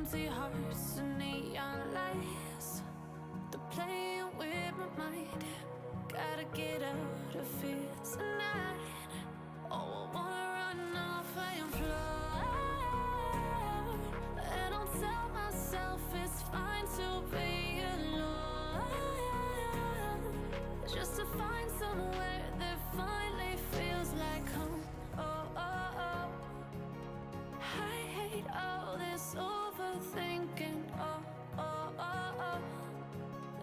Empty hearts and neon lights, they're playing with my mind. Gotta get out of here tonight. Oh, I wanna run off and fly. And I'll tell myself it's fine to be alone, just to find somewhere that finally feels like home. Oh, oh, oh. I hate all this overthinking. Oh, oh, oh, oh.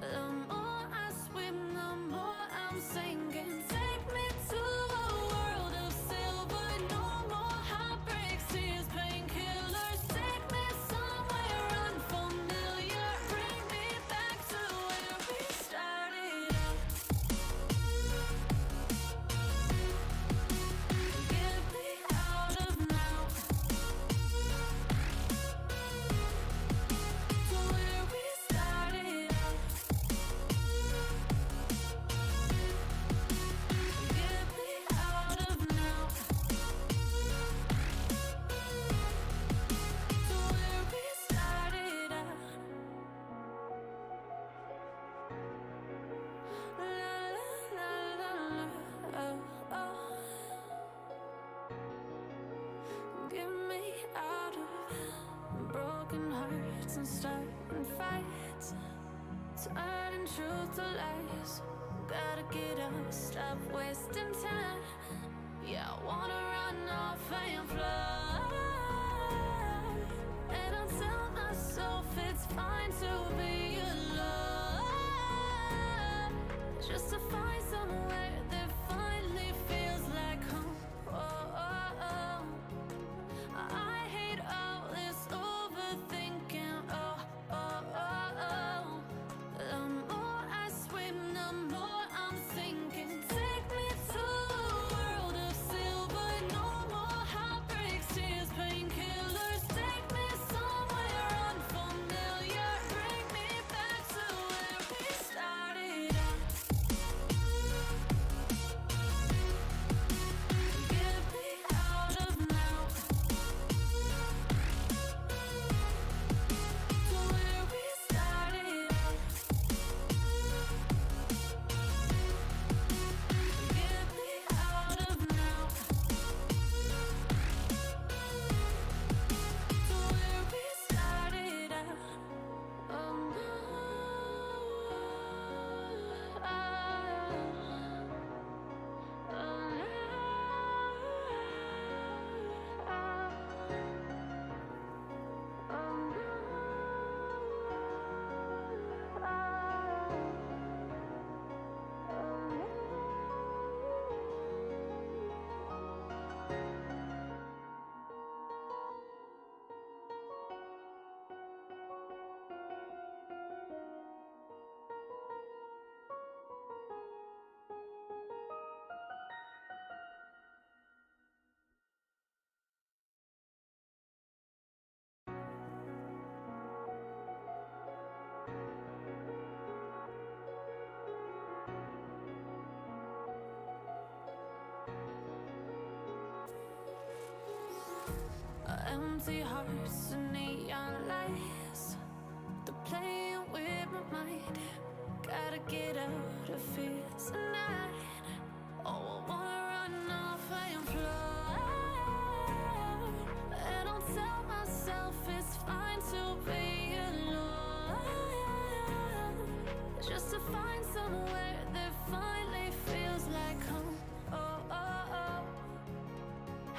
The more I swim, the more I'm sinking. Take me to a world of silver. No more heartbreaks, tears, painkillers. Take me somewhere unfamiliar. Bring me back to where we started out. Get me out of now, to where we started out. Get me out of now, to where we started out. La la la la la, oh, oh. Get me out of broken hearts and starting fights, turning truth to lies. Gotta get up, stop wasting time. Yeah, I wanna run off and fly. And I'll tell myself it's fine to be alone, just to find somewhere that finally feels like home. Oh, oh, oh. I hate all this overthinking. Oh, oh, oh, oh. The more I swim, the more I'm sinking. Take me to a world of silver. No more heartbreaks, tears, painkillers. Take me somewhere unfamiliar. Bring me back to where we started out. Get me out of now, to where we started out. Get me out of now, to where we started out. Oh no, empty hearts and neon lights, they're playing with my mind. Gotta get out of here tonight. Oh, I wanna run off and fly. And I'll tell myself it's fine to be alone, just to find somewhere that finally feels like home. Oh, oh, oh. I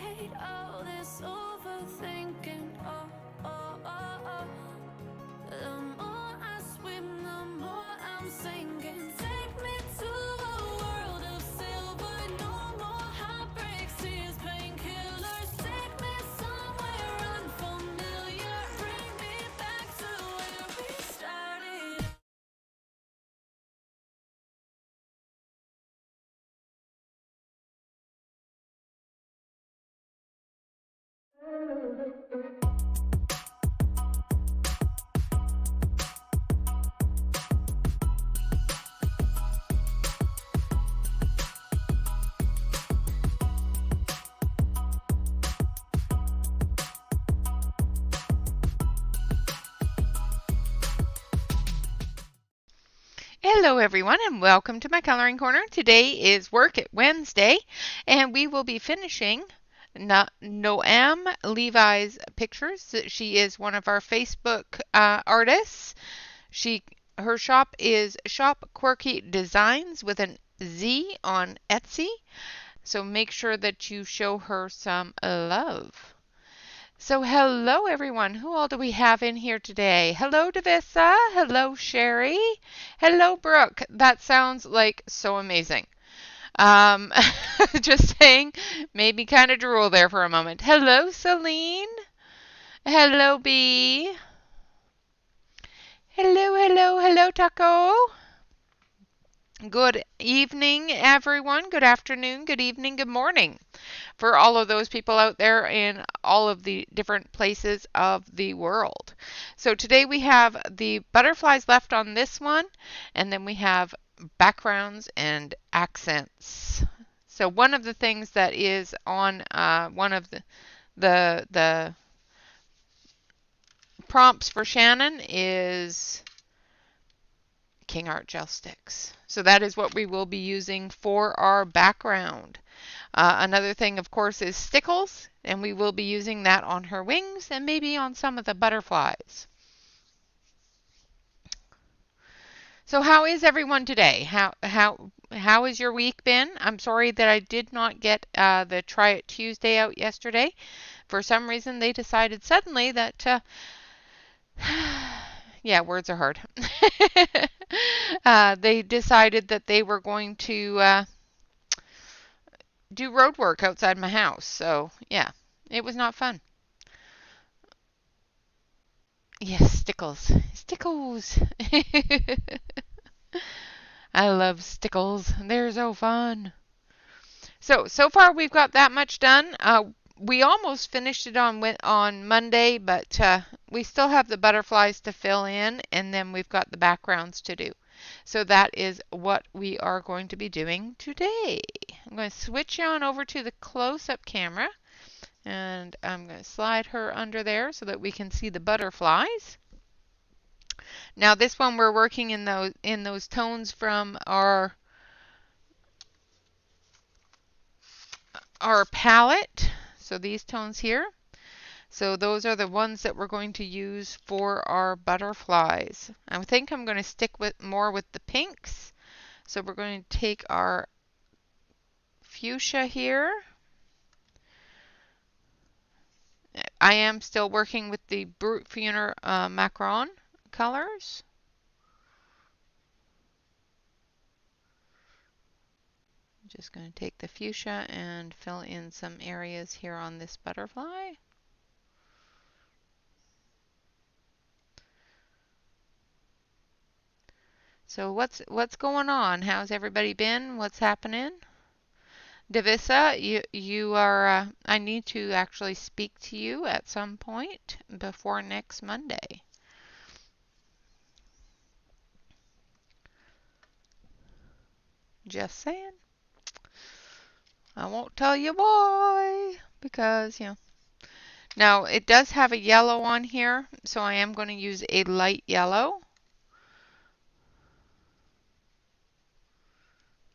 hate all this overthinking. Oh, oh, oh, oh. The more I swim, the more I'm sinking. Take me to a world of silver. No more heartbreaks, tears, painkillers. Take me somewhere unfamiliar. Bring me back to where we started. Hello everyone and welcome to my coloring corner. Today is Work It Wednesday and we will be finishing Noam Levi's pictures. She is one of our Facebook artists. Her shop is Shop Quirky Designs with an Z on Etsy. So make sure that you show her some love. So hello everyone. Who all do we have in here today? Hello Davissa. Hello Sherry. Hello Brooke. That sounds like so amazing. Um, just saying, made me kind of drool there for a moment. Hello Celine. Hello B. Hello Taco. Good evening everyone. Good afternoon, good evening, good morning for all of those people out there in all of the different places of the world. So today we have the butterflies left on this one, and then we have backgrounds and accents. So one of the things that is on one of the prompts for Shannon is King Art gel sticks. So that is what we will be using for our background. Another thing, of course, is stickles, and we will be using that on her wings and maybe on some of the butterflies. So how is everyone today? How has your week been? I'm sorry that I did not get the Try It Tuesday out yesterday. For some reason, they decided suddenly that yeah, words are hard. They decided that they were going to do road work outside my house. So, yeah, it was not fun. Yes, stickles. Stickles. I love stickles. They're so fun. So far we've got that much done. We almost finished it on Monday, but we still have the butterflies to fill in, and then we've got the backgrounds to do. So that is what we are going to be doing today. I'm going to switch on over to the close-up camera, and I'm going to slide her under there so that we can see the butterflies. Now this one we're working in those tones from our palette. So these tones here. So those are the ones that we're going to use for our butterflies. I think I'm going to stick with more with the pinks. So we're going to take our fuchsia here. I am still working with the Brut Funer Macron colors. I'm just going to take the fuchsia and fill in some areas here on this butterfly. So what's going on? How's everybody been? What's happening? Davissa, you are. I need to actually speak to you at some point before next Monday. Just saying. I won't tell you why because Now it does have a yellow on here, so I am going to use a light yellow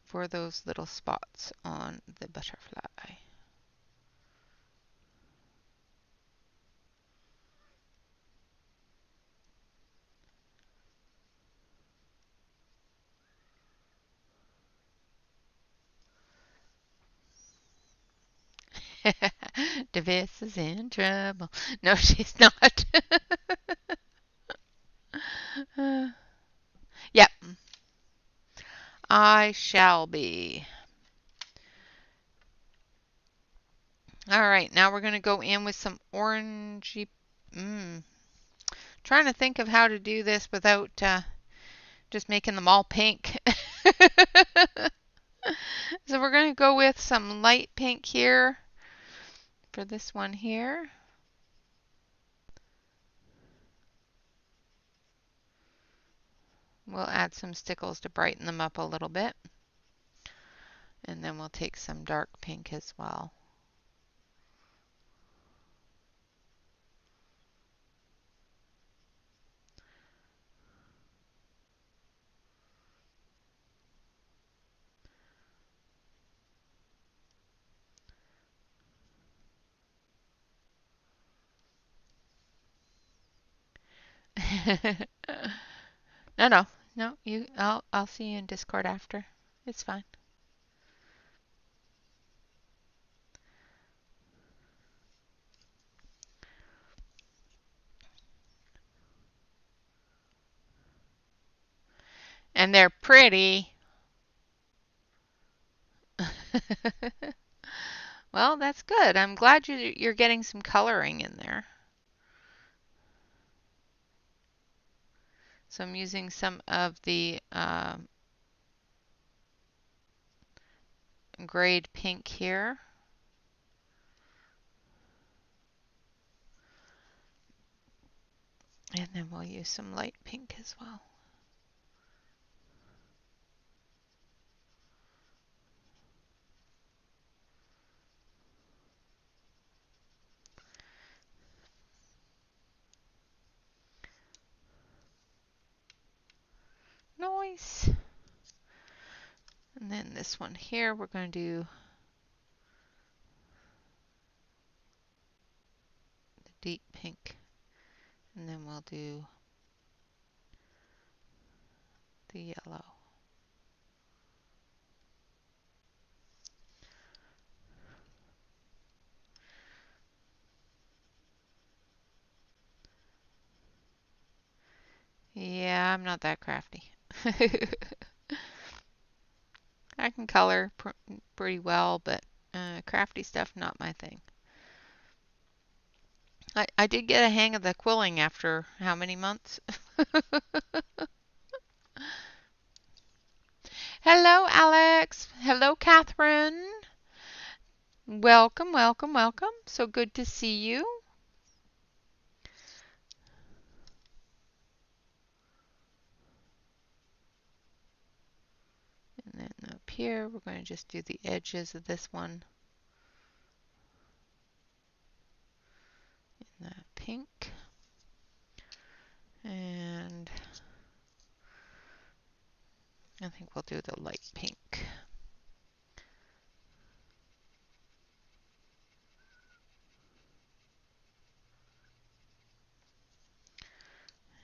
for those little spots on the butterfly. Davis is in trouble. No, she's not. Yep, I shall be. All right, now we're going to go in with some orangey. Trying to think of how to do this without just making them all pink. So we're going to go with some light pink here for this one here. We'll add some stickles to brighten them up a little bit. And then we'll take some dark pink as well. No, no, no. I'll see you in Discord after. It's fine. And they're pretty. Well, that's good. I'm glad you're getting some coloring in there. So I'm using some of the grayed pink here. And then we'll use some light pink as well. Nice. And then this one here, we're going to do the deep pink. And then we'll do the yellow. Yeah, I'm not that crafty. I can color pretty well, but crafty stuff, not my thing. I did get a hang of the quilling after how many months? Hello, Alex. Hello, Catherine. Welcome, welcome, welcome. So good to see you. And then up here, we're going to just do the edges of this one in the pink. And I think we'll do the light pink.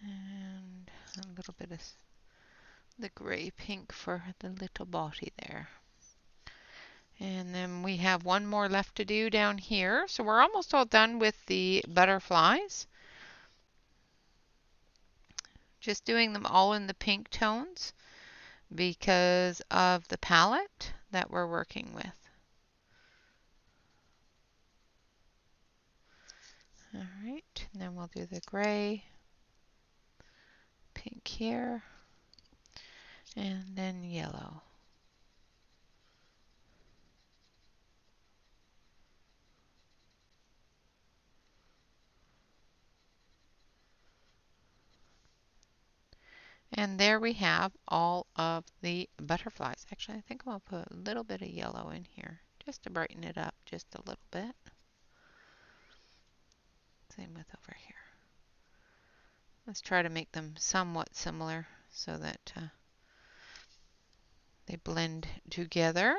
And a little bit of the gray pink for the little body there. And then we have one more left to do down here. So we're almost all done with the butterflies. Just doing them all in the pink tones because of the palette that we're working with. All right, and then we'll do the gray, pink here, and then yellow. And there we have all of the butterflies. Actually, I think I'm going to put a little bit of yellow in here just to brighten it up just a little bit. Same with over here. Let's try to make them somewhat similar so that they blend together.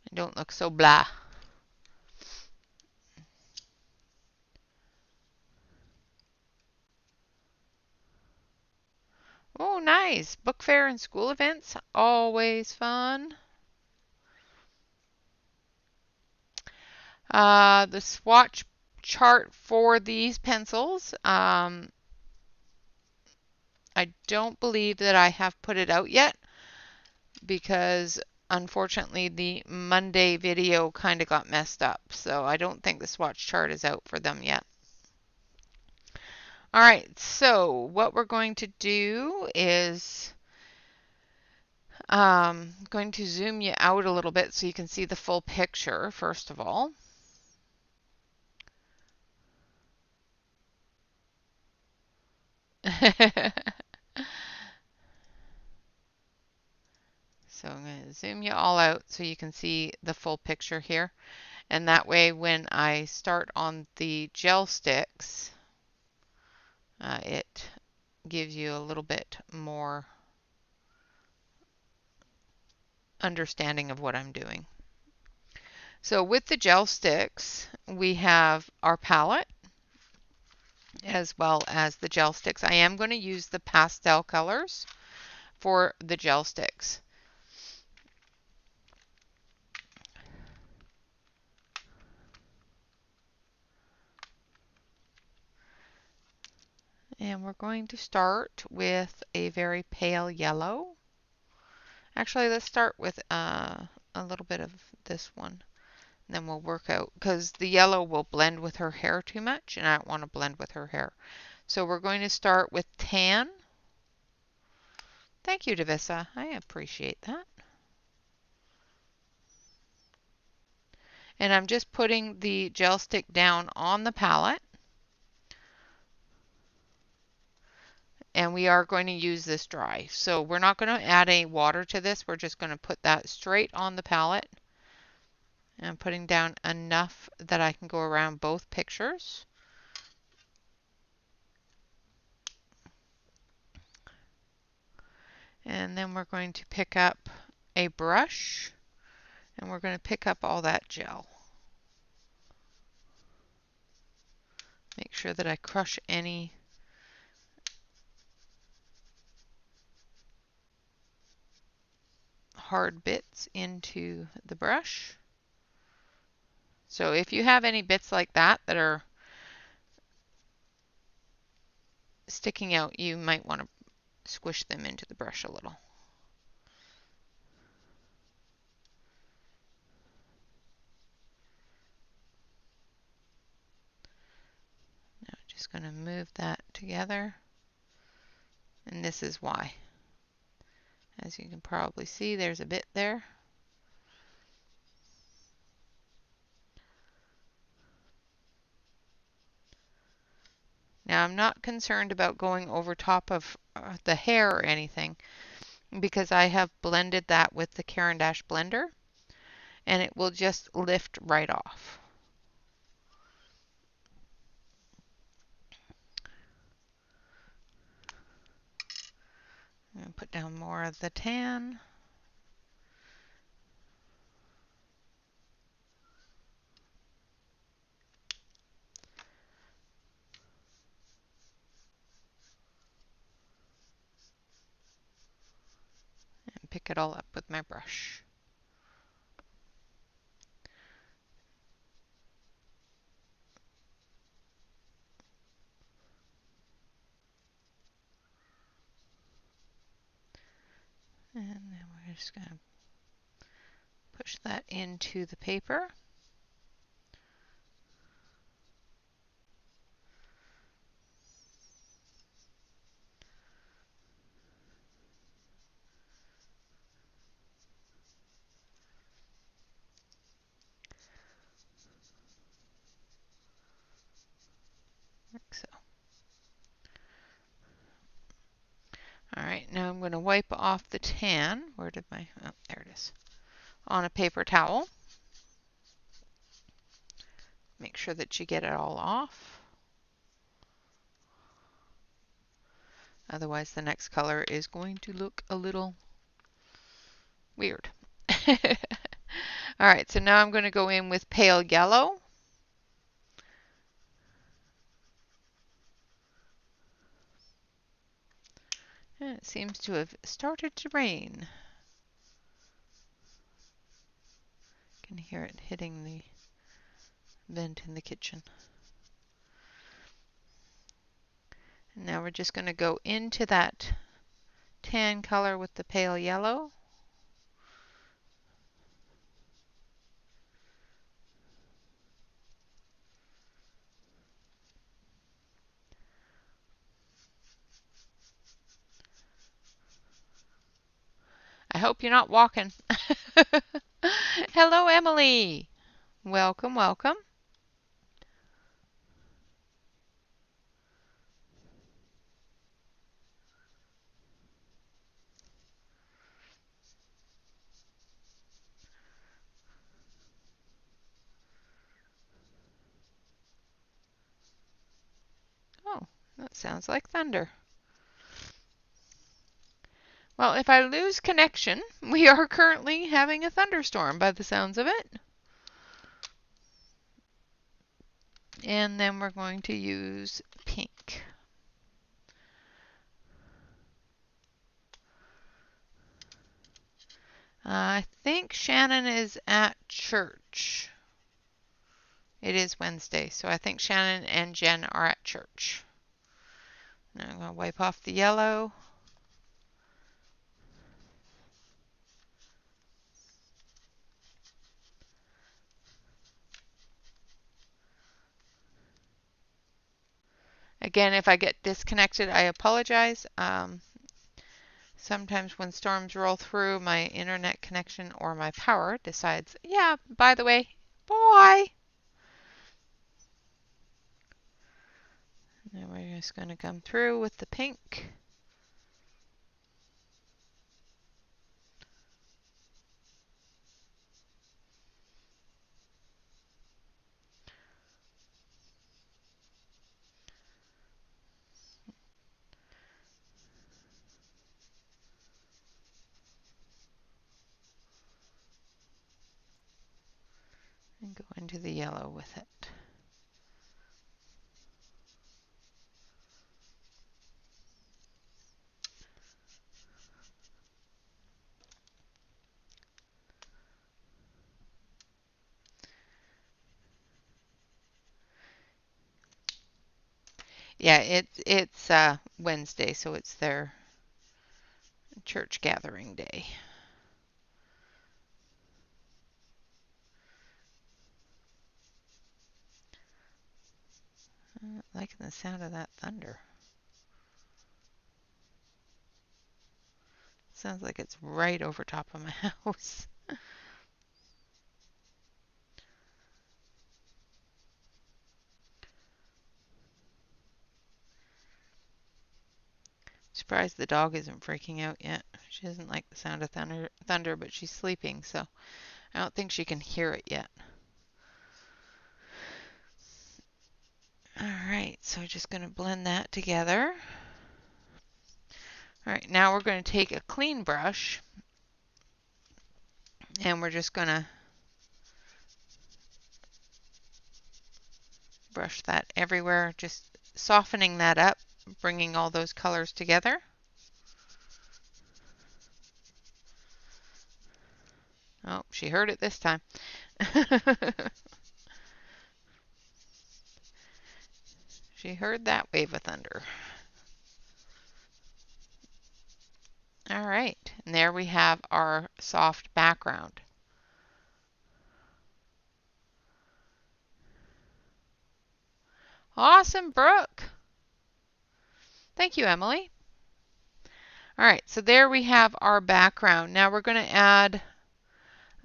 And don't look so blah. Oh, nice. Book fair and school events, always fun. The swatch chart for these pencils, I don't believe that I have put it out yet because unfortunately the Monday video kind of got messed up. So I don't think the swatch chart is out for them yet. All right, so what we're going to do is going to zoom you out a little bit so you can see the full picture, first of all. So I'm going to zoom you all out so you can see the full picture here. And that way when I start on the gel sticks, it gives you a little bit more understanding of what I'm doing. So with the gel sticks, we have our palette as well as the gel sticks. I am going to use the pastel colors for the gel sticks. And we're going to start with a very pale yellow. Actually, let's start with a little bit of this one. And then we'll work out, because the yellow will blend with her hair too much, and I don't want to blend with her hair. So we're going to start with tan. Thank you, Davissa. I appreciate that. And I'm just putting the gel stick down on the palette. And we are going to use this dry. So we're not going to add any water to this. We're just going to put that straight on the palette. And I'm putting down enough that I can go around both pictures. And then we're going to pick up a brush and we're going to pick up all that gel. Make sure that I crush any hard bits into the brush. So if you have any bits like that that are sticking out, you might want to squish them into the brush a little. Now I'm just going to move that together. And this is why. As you can probably see, there's a bit there. Now I'm not concerned about going over top of the hair or anything, because I have blended that with the Caran d'Ache blender and it will just lift right off. I'm going to put down more of the tan. And pick it all up with my brush. And then we're just going to push that into the paper. Like so. Alright, now I'm going to wipe off the tan. Where did my, oh, there it is. On a paper towel. Make sure that you get it all off. Otherwise the next color is going to look a little weird. Alright, so now I'm going to go in with pale yellow. And it seems to have started to rain. You can hear it hitting the vent in the kitchen. And now we're just going to go into that tan color with the pale yellow. I hope you're not walking. Hello, Emily. Welcome, welcome. Oh, that sounds like thunder. Well, if I lose connection, we are currently having a thunderstorm by the sounds of it. And then we're going to use pink. I think Shannon is at church. It is Wednesday, so I think Shannon and Jen are at church. Now I'm going to wipe off the yellow. Again, if I get disconnected, I apologize. Sometimes when storms roll through, my internet connection or my power decides, yeah, by the way, boy. Now we're just going to come through with the pink. And go into the yellow with it. Yeah, it's Wednesday, so it's their church gathering day. I'm not liking the sound of that thunder. Sounds like it's right over top of my house. Surprised the dog isn't freaking out yet. She doesn't like the sound of thunder, but she's sleeping, so I don't think she can hear it yet. Alright, so just going to blend that together. Alright, now we're going to take a clean brush and we're just going to brush that everywhere, just softening that up, bringing all those colors together. Oh, she heard it this time. She heard that wave of thunder. All right, and there we have our soft background. Awesome, Brooke. Thank you, Emily. All right, so there we have our background. Now we're going to add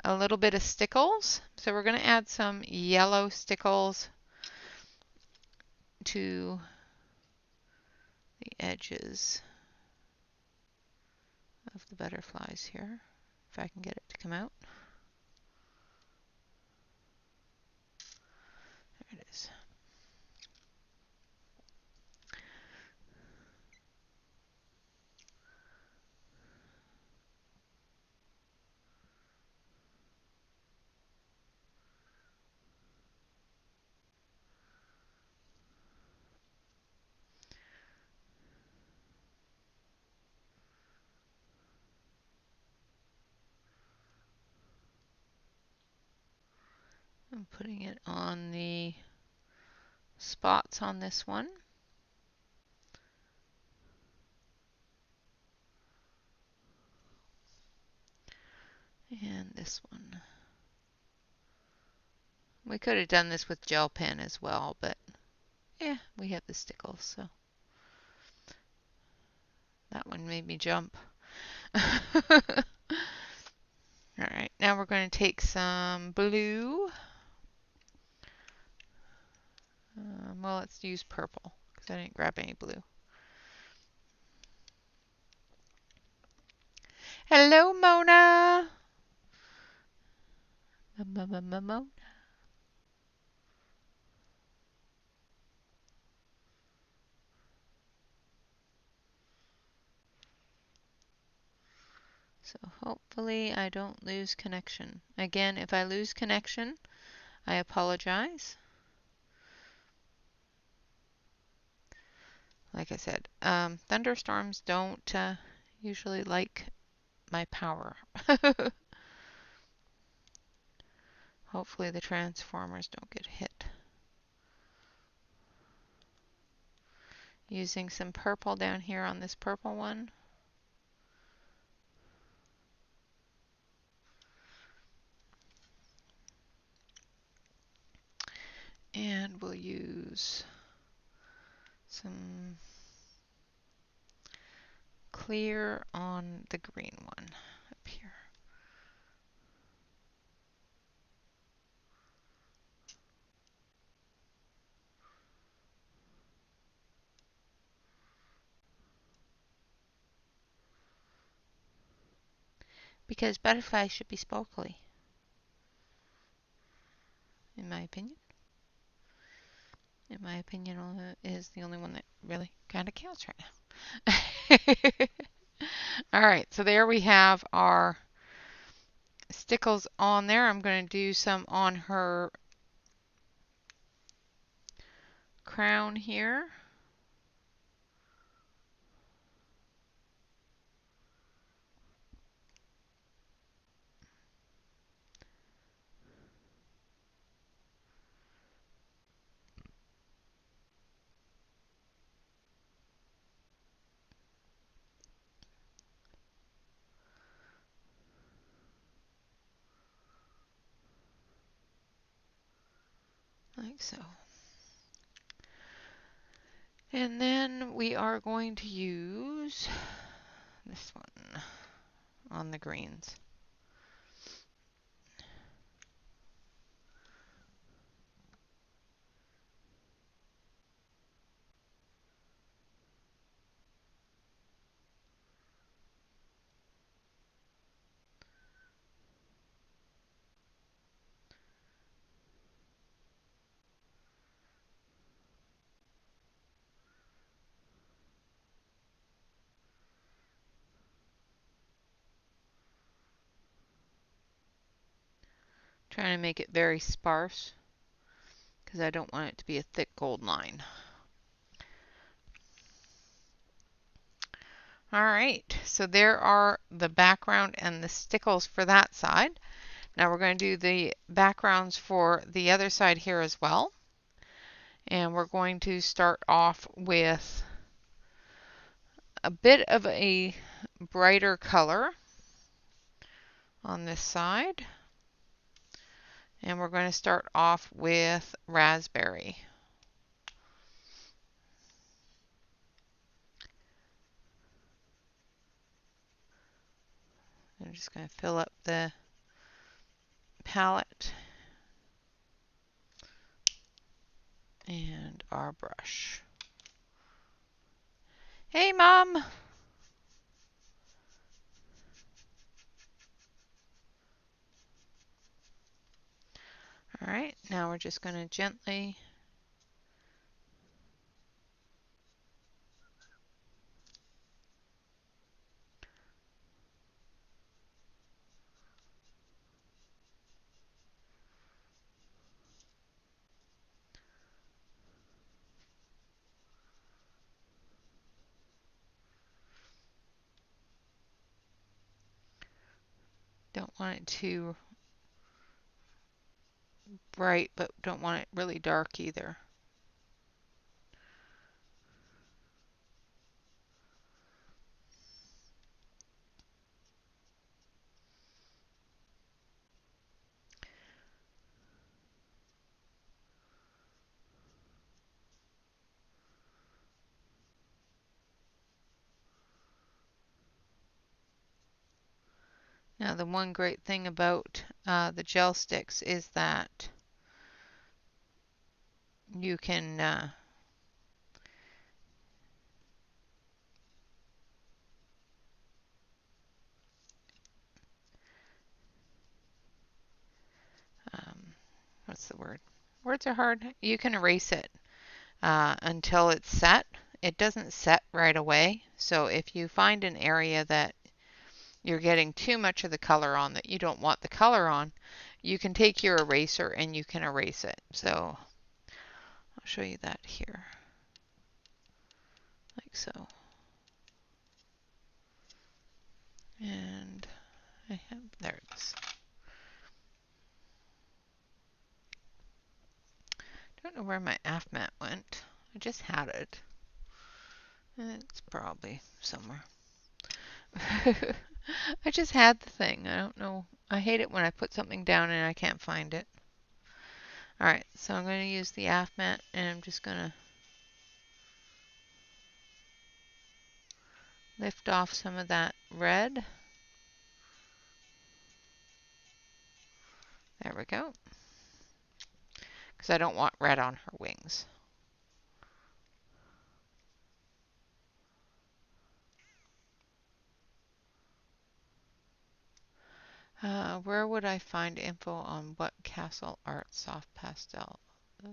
a little bit of stickles. So we're going to add some yellow stickles to the edges of the butterflies here, if I can get it to come out. There it is. I'm putting it on the spots on this one. And this one. We could have done this with gel pen as well, but yeah, we have the stickles, so that one made me jump. Alright, now we're going to take some blue. Well, let's use purple because I didn't grab any blue. Hello, Mona. Mona. So hopefully I don't lose connection. Again, if I lose connection, I apologize. like I said, thunderstorms don't usually like my power. Hopefully the transformers don't get hit. Using some purple down here on this purple one. And we'll use some clear on the green one up here. Because butterflies should be sparkly, in my opinion. In my opinion, is the only one that really kind of counts right now. All right, so there we have our stickles on there. I'm going to do some on her crown here. Like so. And then we are going to use this one on the greens. Trying to make it very sparse because I don't want it to be a thick gold line. All right, so there are the background and the stickles for that side. Now we're going to do the backgrounds for the other side here as well. And we're going to start off with a bit of a brighter color on this side. And we're going to start off with raspberry. I'm just going to fill up the palette and our brush. Hey, Mom! All right, now we're just going to gently don't want it too bright, but don't want it really dark either. Now the one great thing about the gel sticks is that you can what's the word? Words are hard. You can erase it until it's set. It doesn't set right away. So if you find an area that you're getting too much of the color on that you don't want the color on, you can take your eraser and you can erase it. So I'll show you that here. like so. And there it is. Don't know where my AFMAT went. I just had it. It's probably somewhere. I just had the thing. I don't know. I hate it when I put something down and I can't find it. Alright, so I'm going to use the AFMAT and I'm just going to lift off some of that red. There we go. Because I don't want red on her wings. Where would I find info on what Castle Art soft pastel,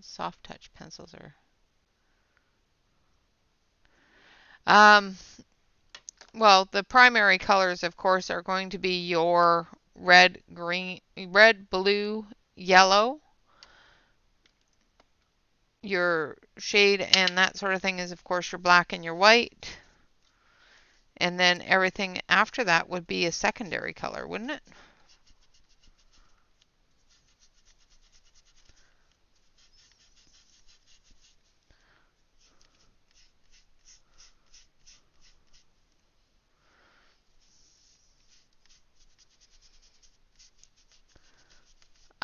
soft touch pencils are? Well, the primary colors, of course, are going to be your red, green, red, blue, yellow. Your shade and that sort of thing is, of course, your black and your white. And then everything after that would be a secondary color, wouldn't it?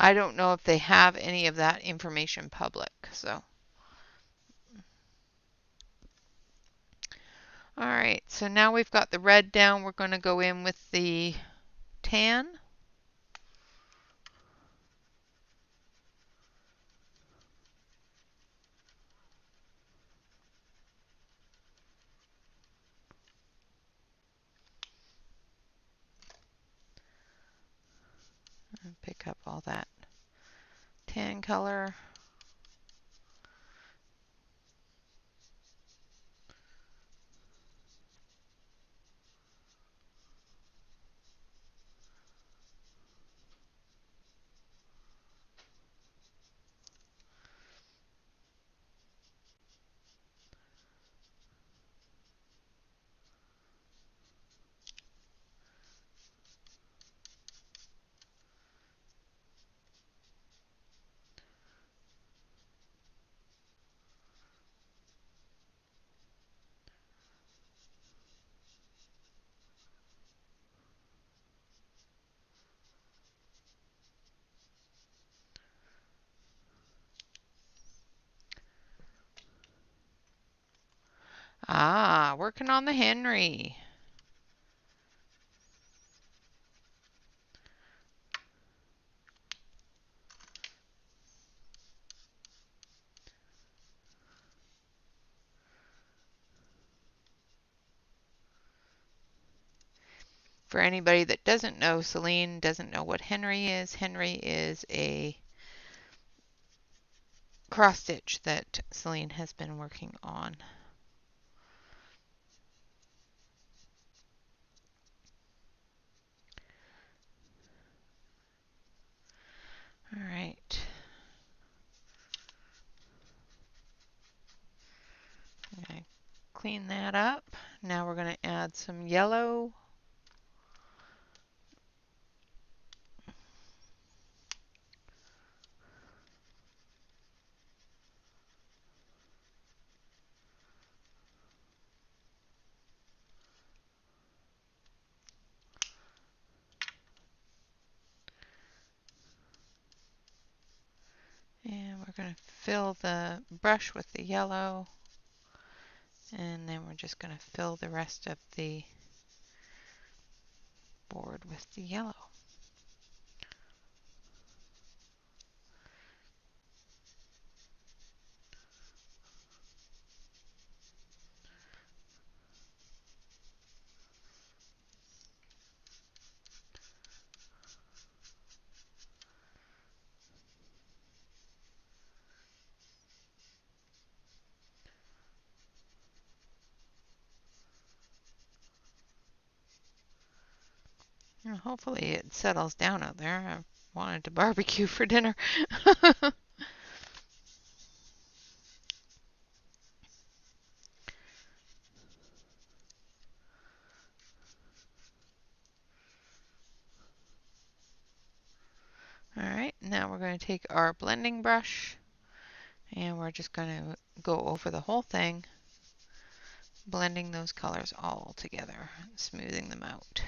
I don't know if they have any of that information public, so. All right, so now we've got the red down. We're going to go in with the tan. And pick up all that tan color. Ah, working on the Henry. For anybody that doesn't know, Celine doesn't know what Henry is a cross stitch that Celine has been working on. All right. I'm going to clean that up. Now we're going to add some yellow. And we're going to fill the brush with the yellow. And then we're just going to fill the rest of the board with the yellow. And hopefully it settles down out there. I wanted to barbecue for dinner. to take our blending brush and we're just going to go over the whole thing, blending those colors all together, smoothing them out.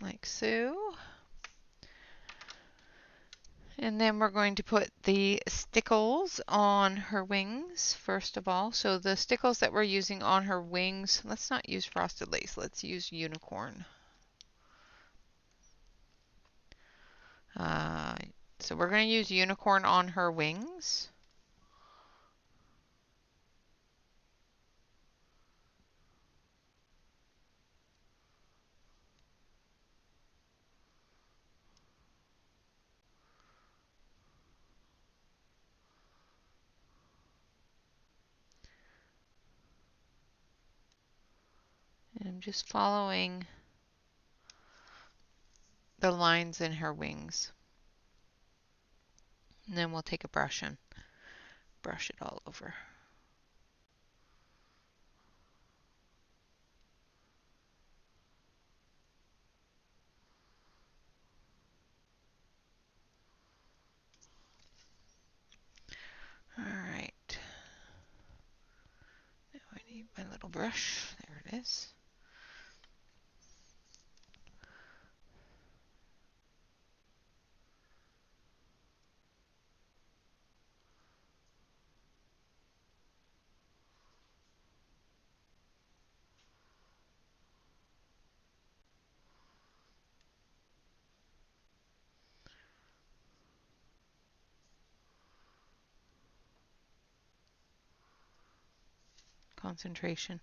Like so. And then we're going to put the stickles on her wings first of all. So the stickles that we're using on her wings, let's not use frosted lace, let's use unicorn. So we're going to use unicorn on her wings. And I'm just following the lines in her wings. And then we'll take a brush and brush it all over. Alright. Now I need my little brush. There it is. Concentration.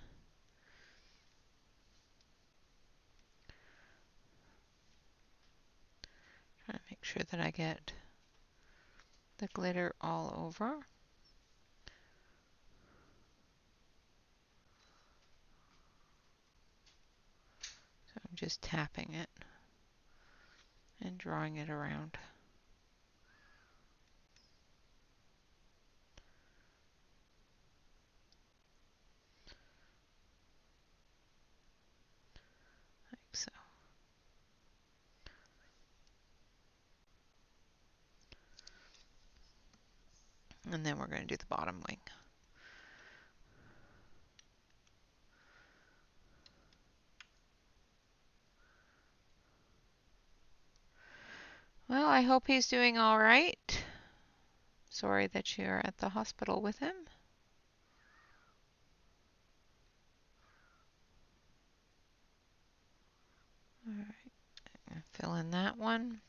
Trying to make sure that I get the glitter all over. So I'm just tapping it and drawing it around. Like so. And then we're going to do the bottom wing. Well, I hope he's doing all right. Sorry that you're at the hospital with him. All right, fill in that one.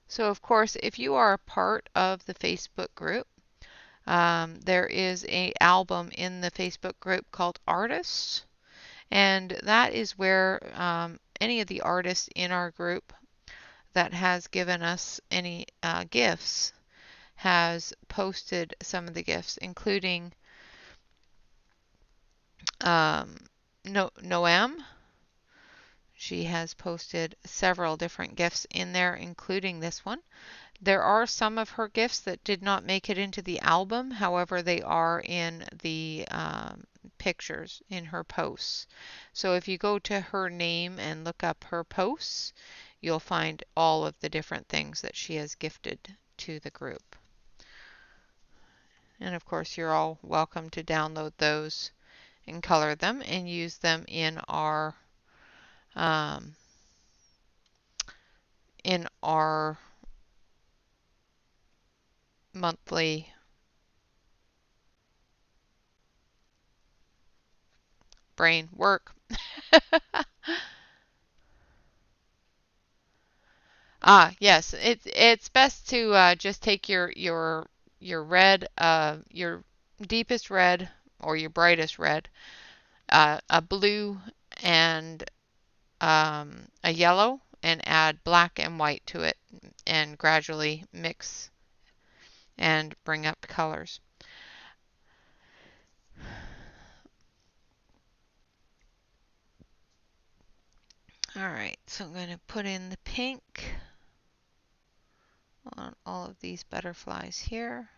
So of course, if you are a part of the Facebook group, there is an album in the Facebook group called Artists, and that is where any of the artists in our group that has given us any gifts has posted some of the gifts, including Noam. She has posted several different gifts in there, including this one. There are some of her gifts that did not make it into the album. However, they are in the pictures in her posts. So if you go to her name and look up her posts, you'll find all of the different things that she has gifted to the group. And of course, you're all welcome to download those and color them and use them in our monthly brain work. Yes, it's best to just take your red, your deepest red or your brightest red, a blue and a yellow, and add black and white to it, and gradually mix and bring up colors. All right, so I'm going to put in the pink on all of these butterflies here.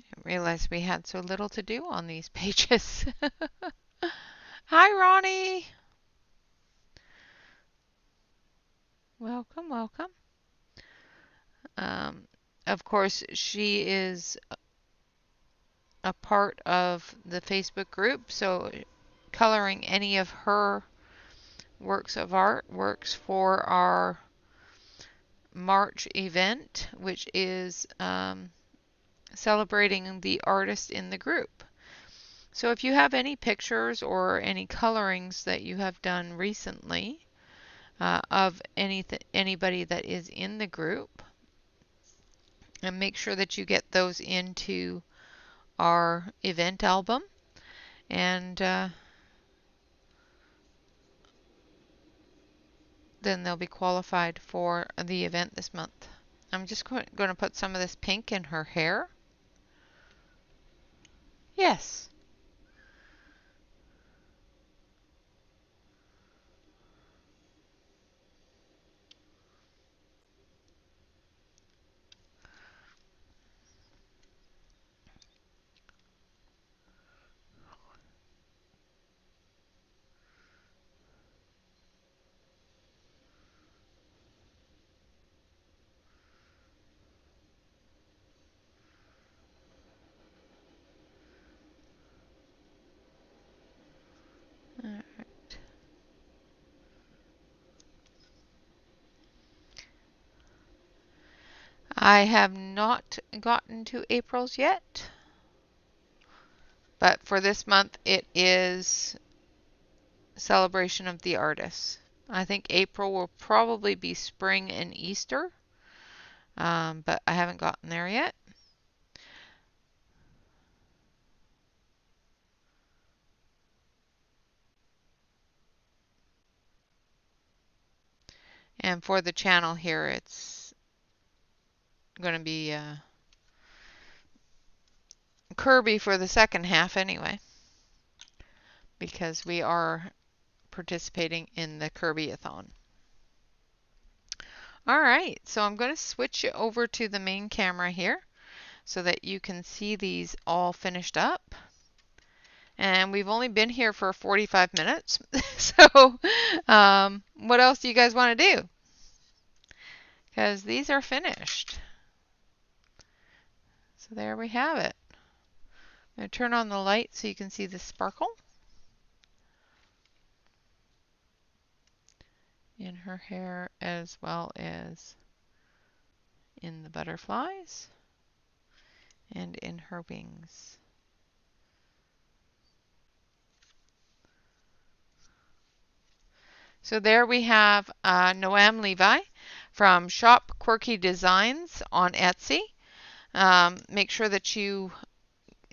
I realized we had so little to do on these pages. Hi, Ronnie. Welcome, welcome. Um, of course, she is a part of the Facebook group, so coloring any of her works of art works for our March event, which is celebrating the artist in the group. So if you have any pictures or any colorings that you have done recently of anybody that is in the group, and make sure that you get those into our event album, and then they'll be qualified for the event this month. I'm just going to put some of this pink in her hair. Yes. All right. I have not gotten to April's yet, but for this month it is celebration of the artists. I think April will probably be spring and Easter, but I haven't gotten there yet. And for the channel here, it's going to be Kirby for the second half anyway, because we are participating in the Kirby-a-thon. All right, so I'm going to switch you over to the main camera here so that you can see these all finished up. And we've only been here for 45 minutes, so what else do you guys want to do? Because these are finished. So there we have it. I'm going to turn on the light so you can see the sparkle in her hair as well as in the butterflies and in her wings. So there we have Noam Levi from Shop Quirky Designs on Etsy. Make sure that you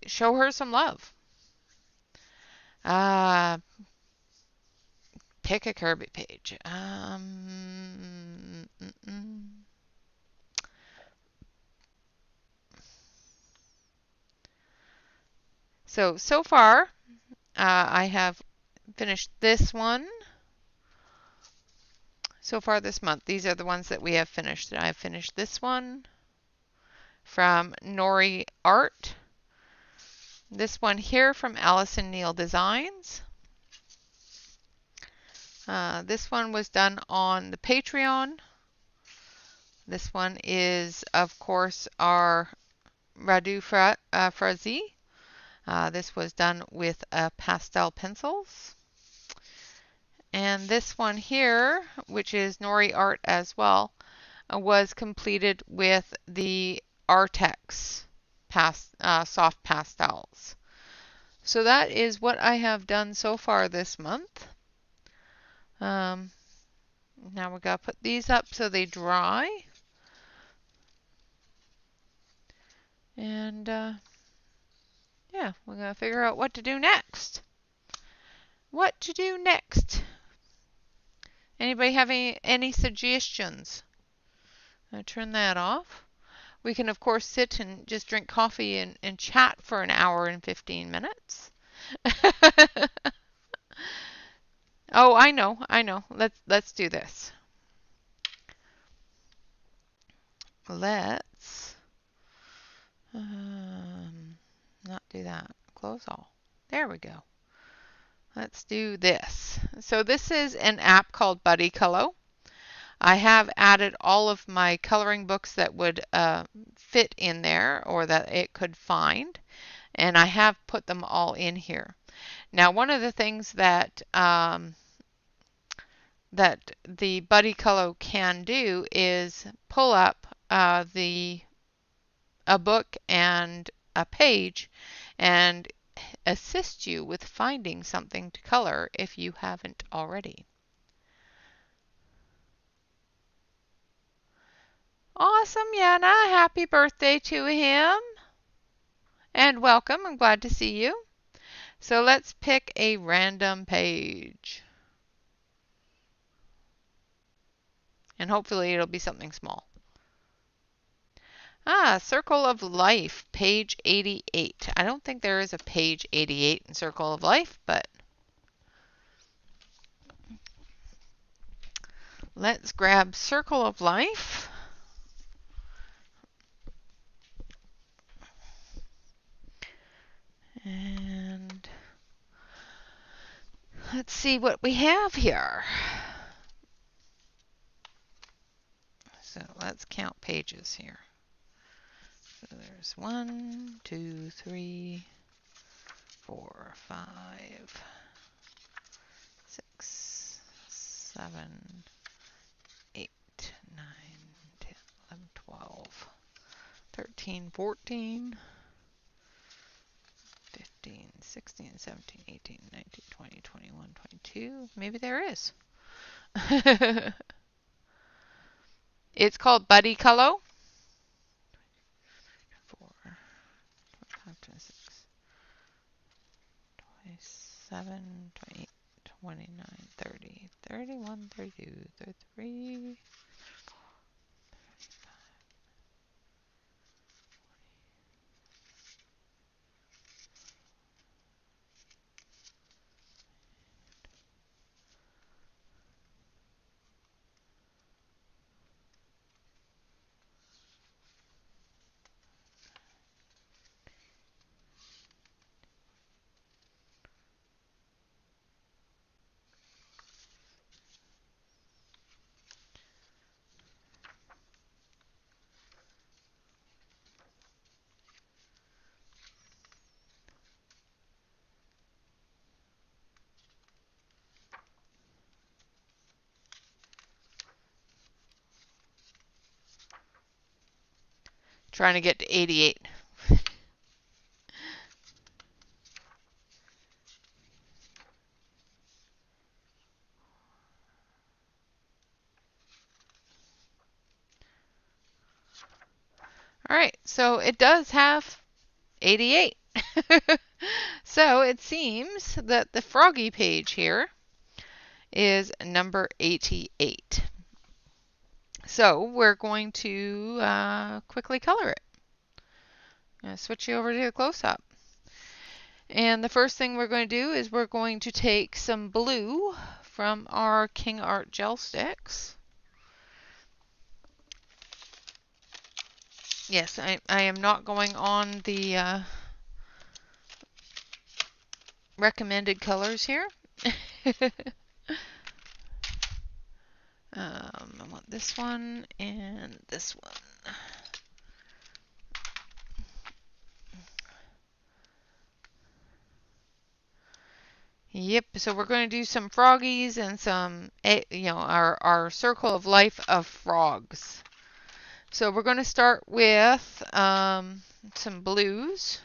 show her some love. Pick a Kirby page. So far, I have finished this one. So far this month, these are the ones that we have finished. I've finished this one from Nori Art. This one here from Allison Neal Designs. This one was done on the Patreon. This one is, of course, our Radu Frazi. This was done with pastel pencils. And this one here, which is Nori Art as well, was completed with the Artex soft pastels. So that is what I have done so far this month. Now we got to put these up so they dry. And yeah, we're going to figure out what to do next. What to do next? Anybody have any suggestions? I'll turn that off. We can, of course, sit and just drink coffee and chat for an hour and 15 minutes. Oh, I know. Let's do this. Let's not do that. Close all. There we go. Let's do this. So this is an app called Buddy Color. I have added all of my coloring books that would fit in there or that it could find, and I have put them all in here. Now, one of the things that the Buddy Color can do is pull up a book and a page and assist you with finding something to color if you haven't already. Awesome, Yana. Happy birthday to him. And welcome. I'm glad to see you. So let's pick a random page. And hopefully it'll be something small. Circle of Life, page 88. I don't think there is a page 88 in Circle of Life, but let's grab Circle of Life. And let's see what we have here. So let's count pages here. So there's 1, 2, 3, 4, 5, 6, 7, 8, 9, 10, 11, 12, 13, 14, 15, 16, 17, 18, 19, 20, 21, 22. Maybe there is. It's called Buddy Color. 4, 5, 26, 27, 28, 29, 30, 31, 32, 33, 35. Trying to get to 88. All right, so it does have 88. So it seems that the froggy page here is number 88. So we're going to quickly color it. I'm going to switch you over to the close-up. And the first thing we're going to do is we're going to take some blue from our King Art gel sticks. Yes, I am not going on the recommended colors here. I want this one and this one. Yep, so we're going to do some froggies and some, our circle of life of frogs. So we're going to start with some blues.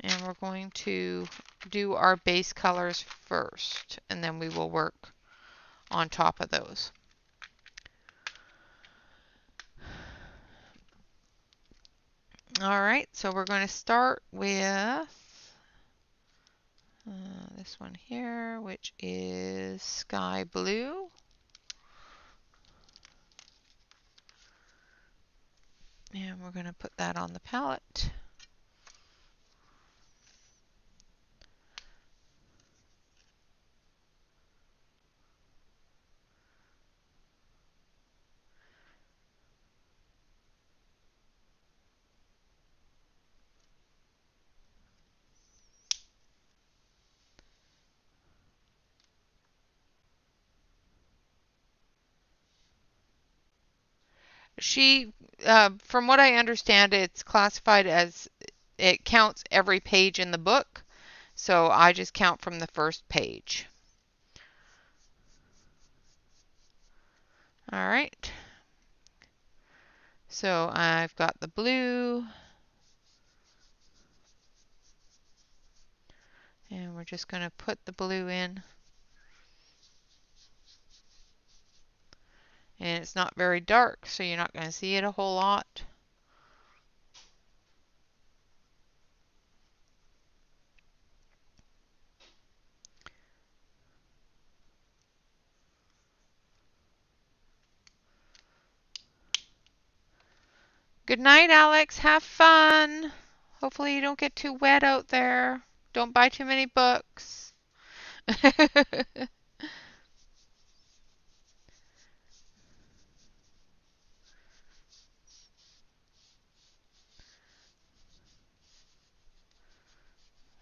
And we're going to do our base colors first, and then we will work on top of those. All right, so we're going to start with this one here, which is sky blue. And we're going to put that on the palette. From what I understand, it's classified as it counts every page in the book. So I just count from the first page. All right. So I've got the blue. And we're just going to put the blue in. And it's not very dark, so you're not going to see it a whole lot. Good night, Alex. Have fun. Hopefully you don't get too wet out there. Don't buy too many books.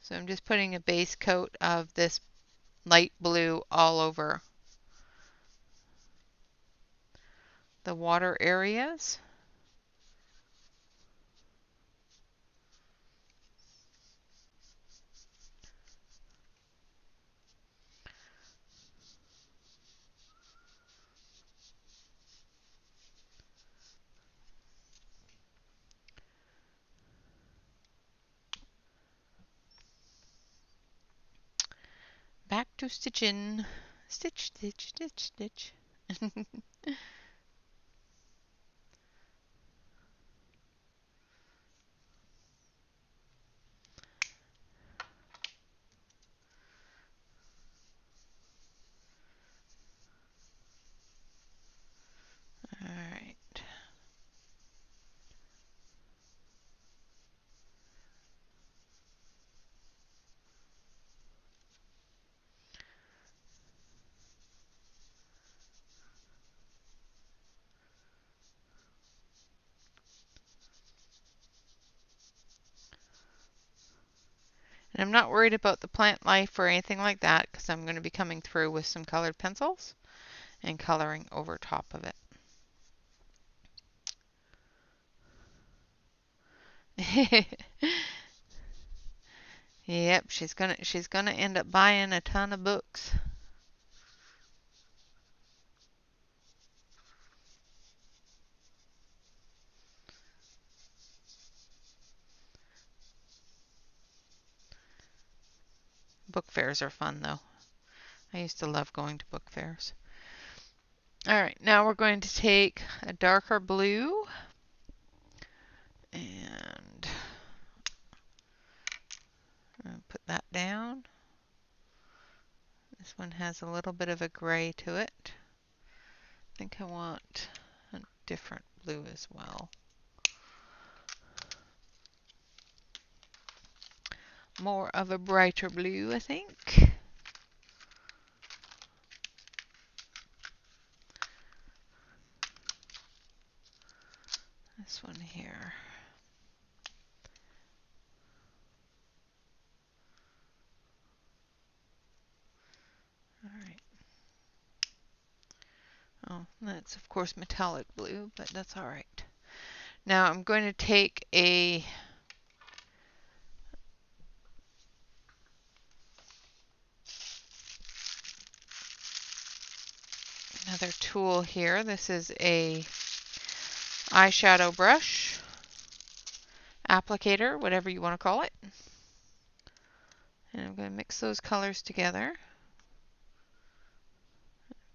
So I'm just putting a base coat of this light blue all over the water areas. Back to stitching. Stitch, stitch, stitch, stitch. All right. And I'm not worried about the plant life or anything like that because I'm going to be coming through with some colored pencils and coloring over top of it. Yep, she's gonna end up buying a ton of books. Book fairs are fun though. I used to love going to book fairs. All right, now we're going to take a darker blue and put that down. This one has a little bit of a gray to it. I think I want a different blue as well. More of a brighter blue, I think. This one here. All right. Oh, that's of course metallic blue, but that's all right. Now I'm going to take another tool here. This is a eyeshadow brush, applicator, whatever you want to call it. And I'm going to mix those colors together.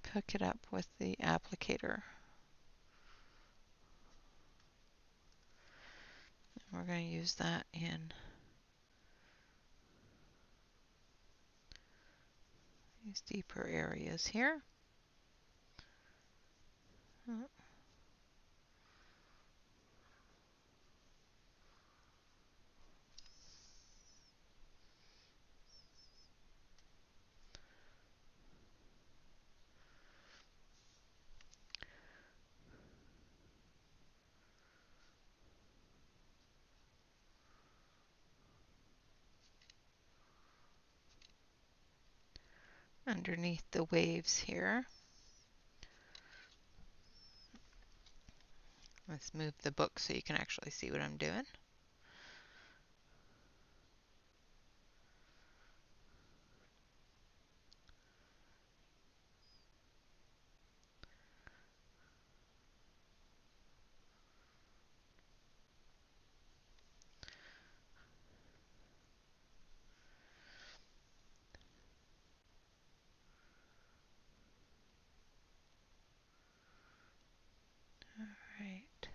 Pick it up with the applicator. We're going to use that in these deeper areas here. Underneath the waves here. Let's move the book so you can actually see what I'm doing. All right.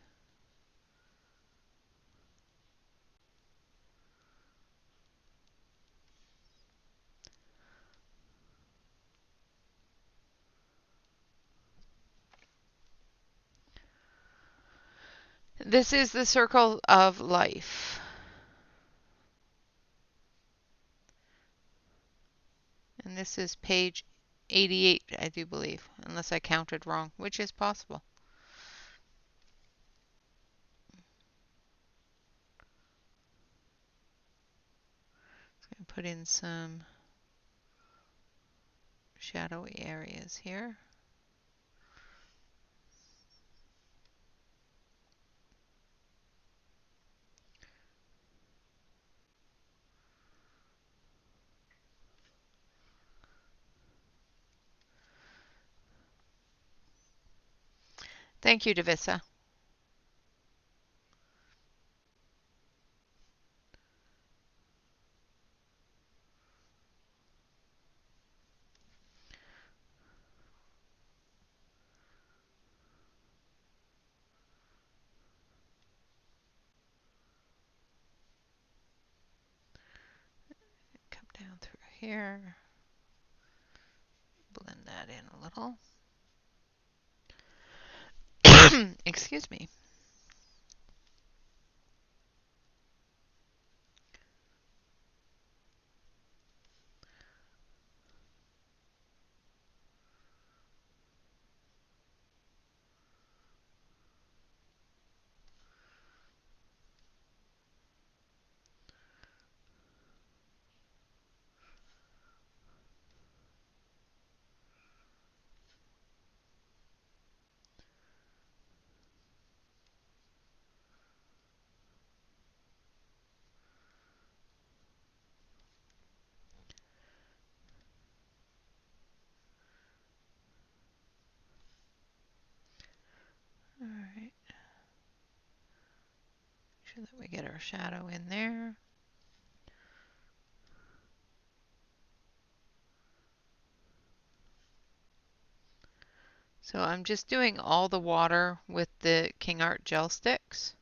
This is the circle of life. And this is page 88, I do believe, unless I counted wrong, which is possible. I'm going to put in some shadowy areas here. Thank you, Davissa. Come down through here. Blend that in a little. Excuse me. All right. Make sure that we get our shadow in there. So I'm just doing all the water with the King Art gel sticks,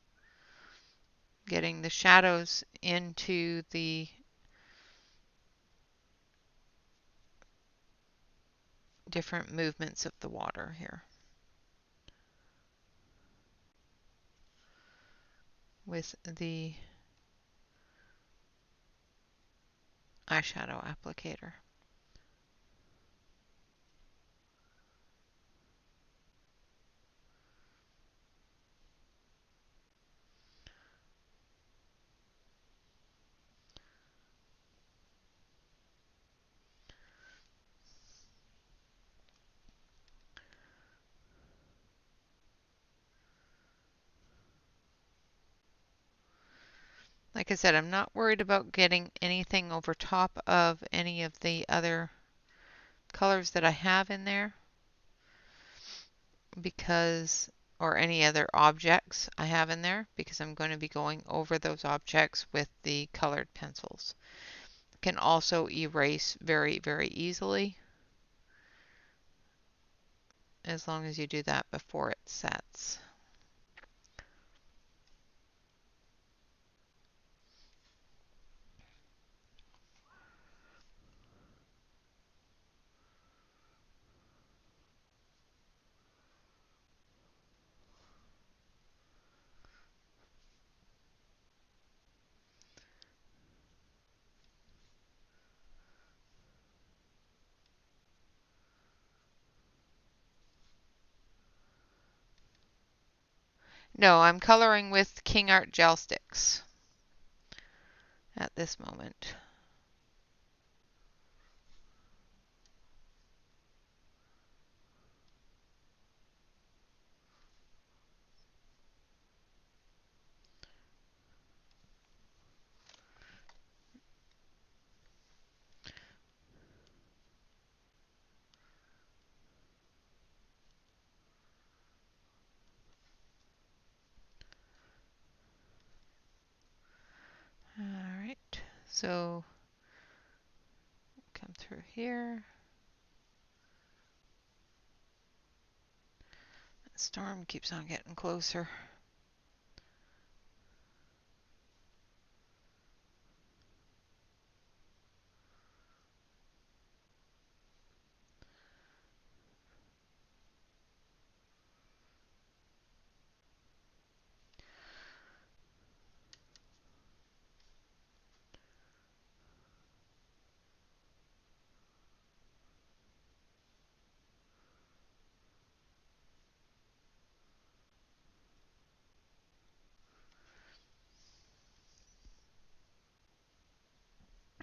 getting the shadows into the different movements of the water here with the eyeshadow applicator. Like I said, I'm not worried about getting anything over top of any of the other colors that I have in there because, or any other objects I have in there, because I'm going to be going over those objects with the colored pencils. can also erase very, very easily, as long as you do that before it sets. No, I'm coloring with King Art gel sticks at this moment. All right, so come through here. The storm keeps on getting closer.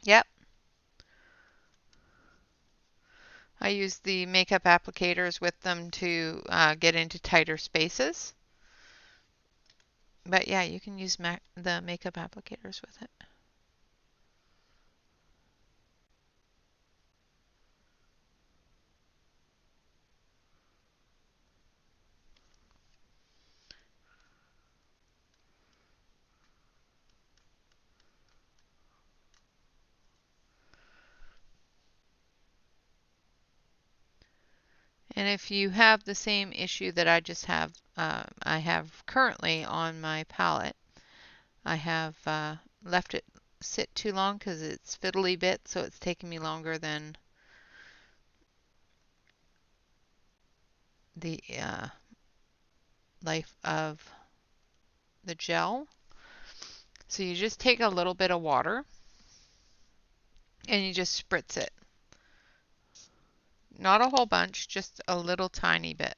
Yep, I use the makeup applicators with them to get into tighter spaces. But yeah, you can use the makeup applicators with it. And if you have the same issue that I just have, I have currently on my palette, I have left it sit too long because it's fiddly bit, so it's taking me longer than the life of the gel. So you just take a little bit of water and you just spritz it. Not a whole bunch, just a little tiny bit.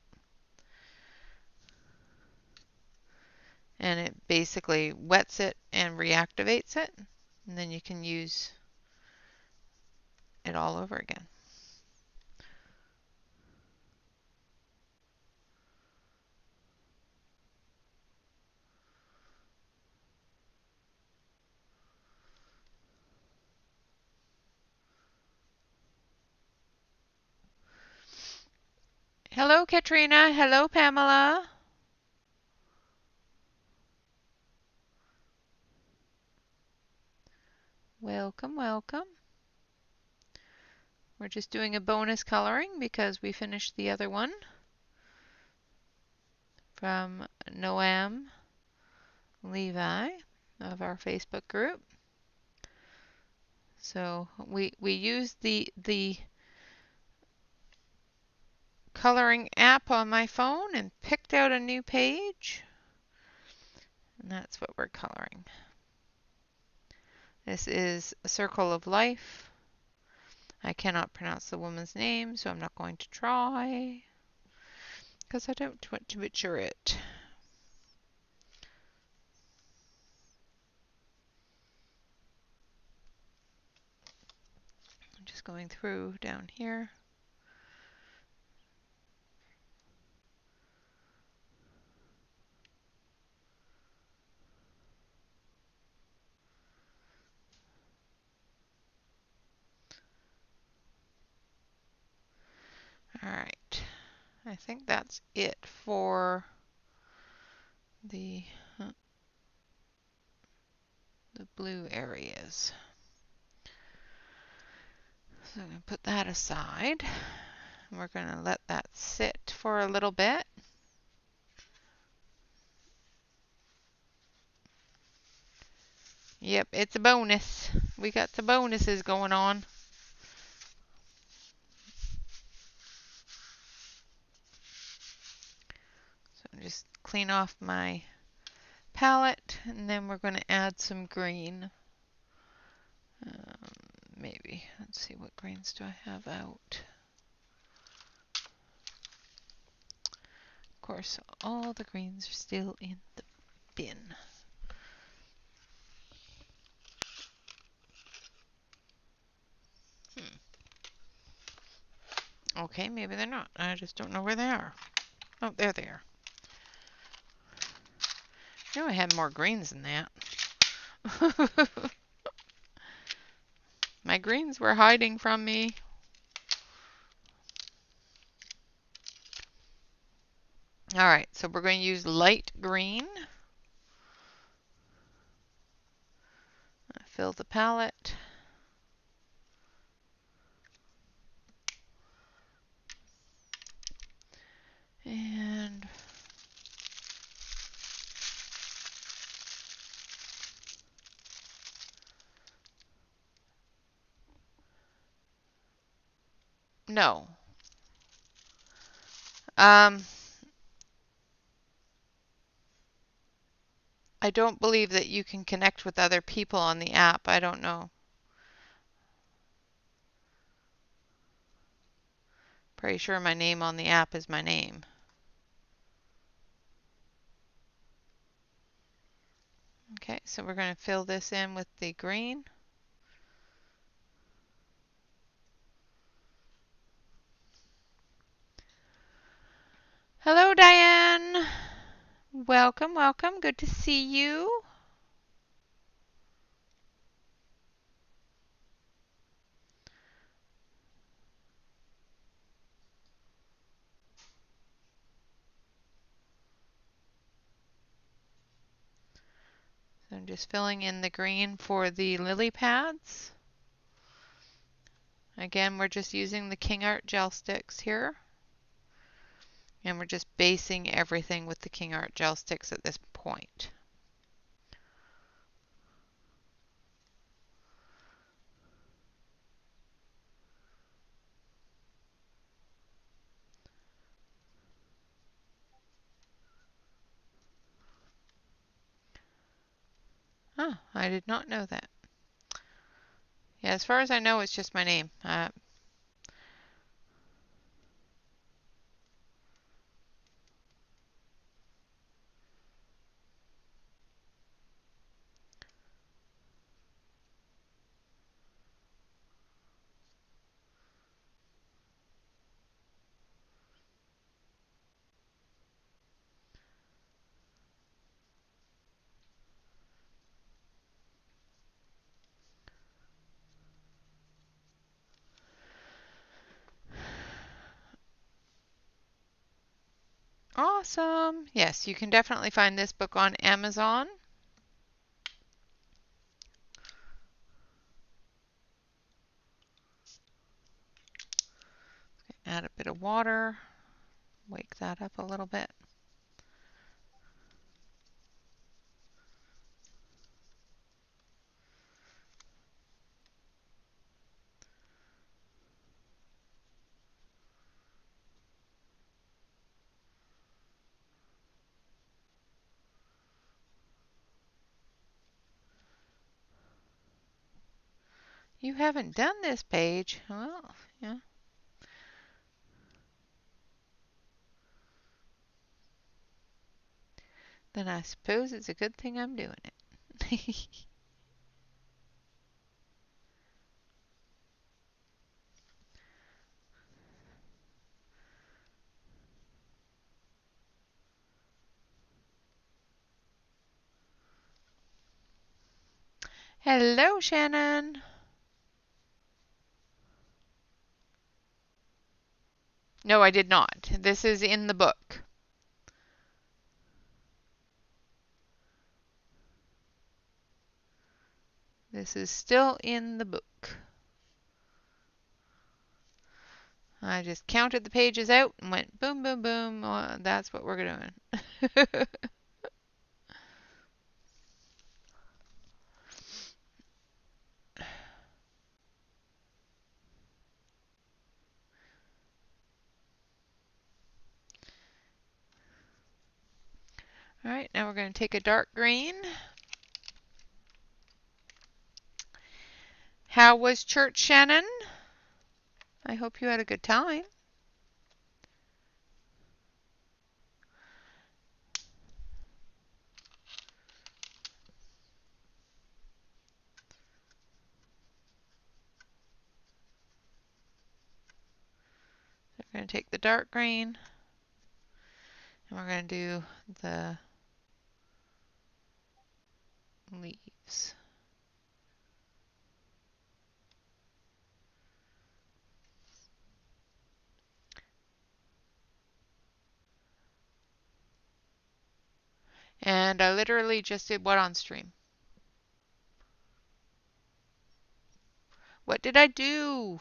And it basically wets it and reactivates it. And then you can use it all over again. Hello, Katrina. Hello, Pamela. Welcome, welcome. We're just doing a bonus coloring because we finished the other one from Noam Levi of our Facebook group. So we used the coloring app on my phone and picked out a new page. And that's what we're coloring. This is a circle of life. I cannot pronounce the woman's name, so I'm not going to try because I don't want to butcher it. I'm just going through down here. All right, I think that's it for the blue areas. So I'm going to put that aside. We're going to let that sit for a little bit. Yep, it's a bonus. We got some bonuses going on. So just clean off my palette, and then we're going to add some green. Maybe. Let's see, what greens do I have out? Of course, all the greens are still in the bin. Okay, maybe they're not. I just don't know where they are. Oh, there they are. I knew I had more greens than that. My greens were hiding from me. All right, so we're going to use light green. Fill the palette. And no. I don't believe that you can connect with other people on the app. I don't know. Pretty sure my name on the app is my name. Okay, so we're going to fill this in with the green. Hello, Diane. Welcome, welcome. Good to see you. So I'm just filling in the green for the lily pads. Again, we're just using the King Art gel sticks here. And we're just basing everything with the King Art gel sticks at this point. Oh, I did not know that. Yeah, as far as I know, it's just my name. Awesome. Yes, you can definitely find this book on Amazon. Add a bit of water. Wake that up a little bit. You haven't done this page. Well, yeah. Then I suppose it's a good thing I'm doing it. Hello, Shannon. No, I did not. This is in the book. This is still in the book. I just counted the pages out and went boom, boom, boom. That's what we're doing. All right, now we're going to take a dark green. How was church, Shannon? I hope you had a good time. We're going to take the dark green and we're going to do the leaves. And I literally just did what on stream? What did I do?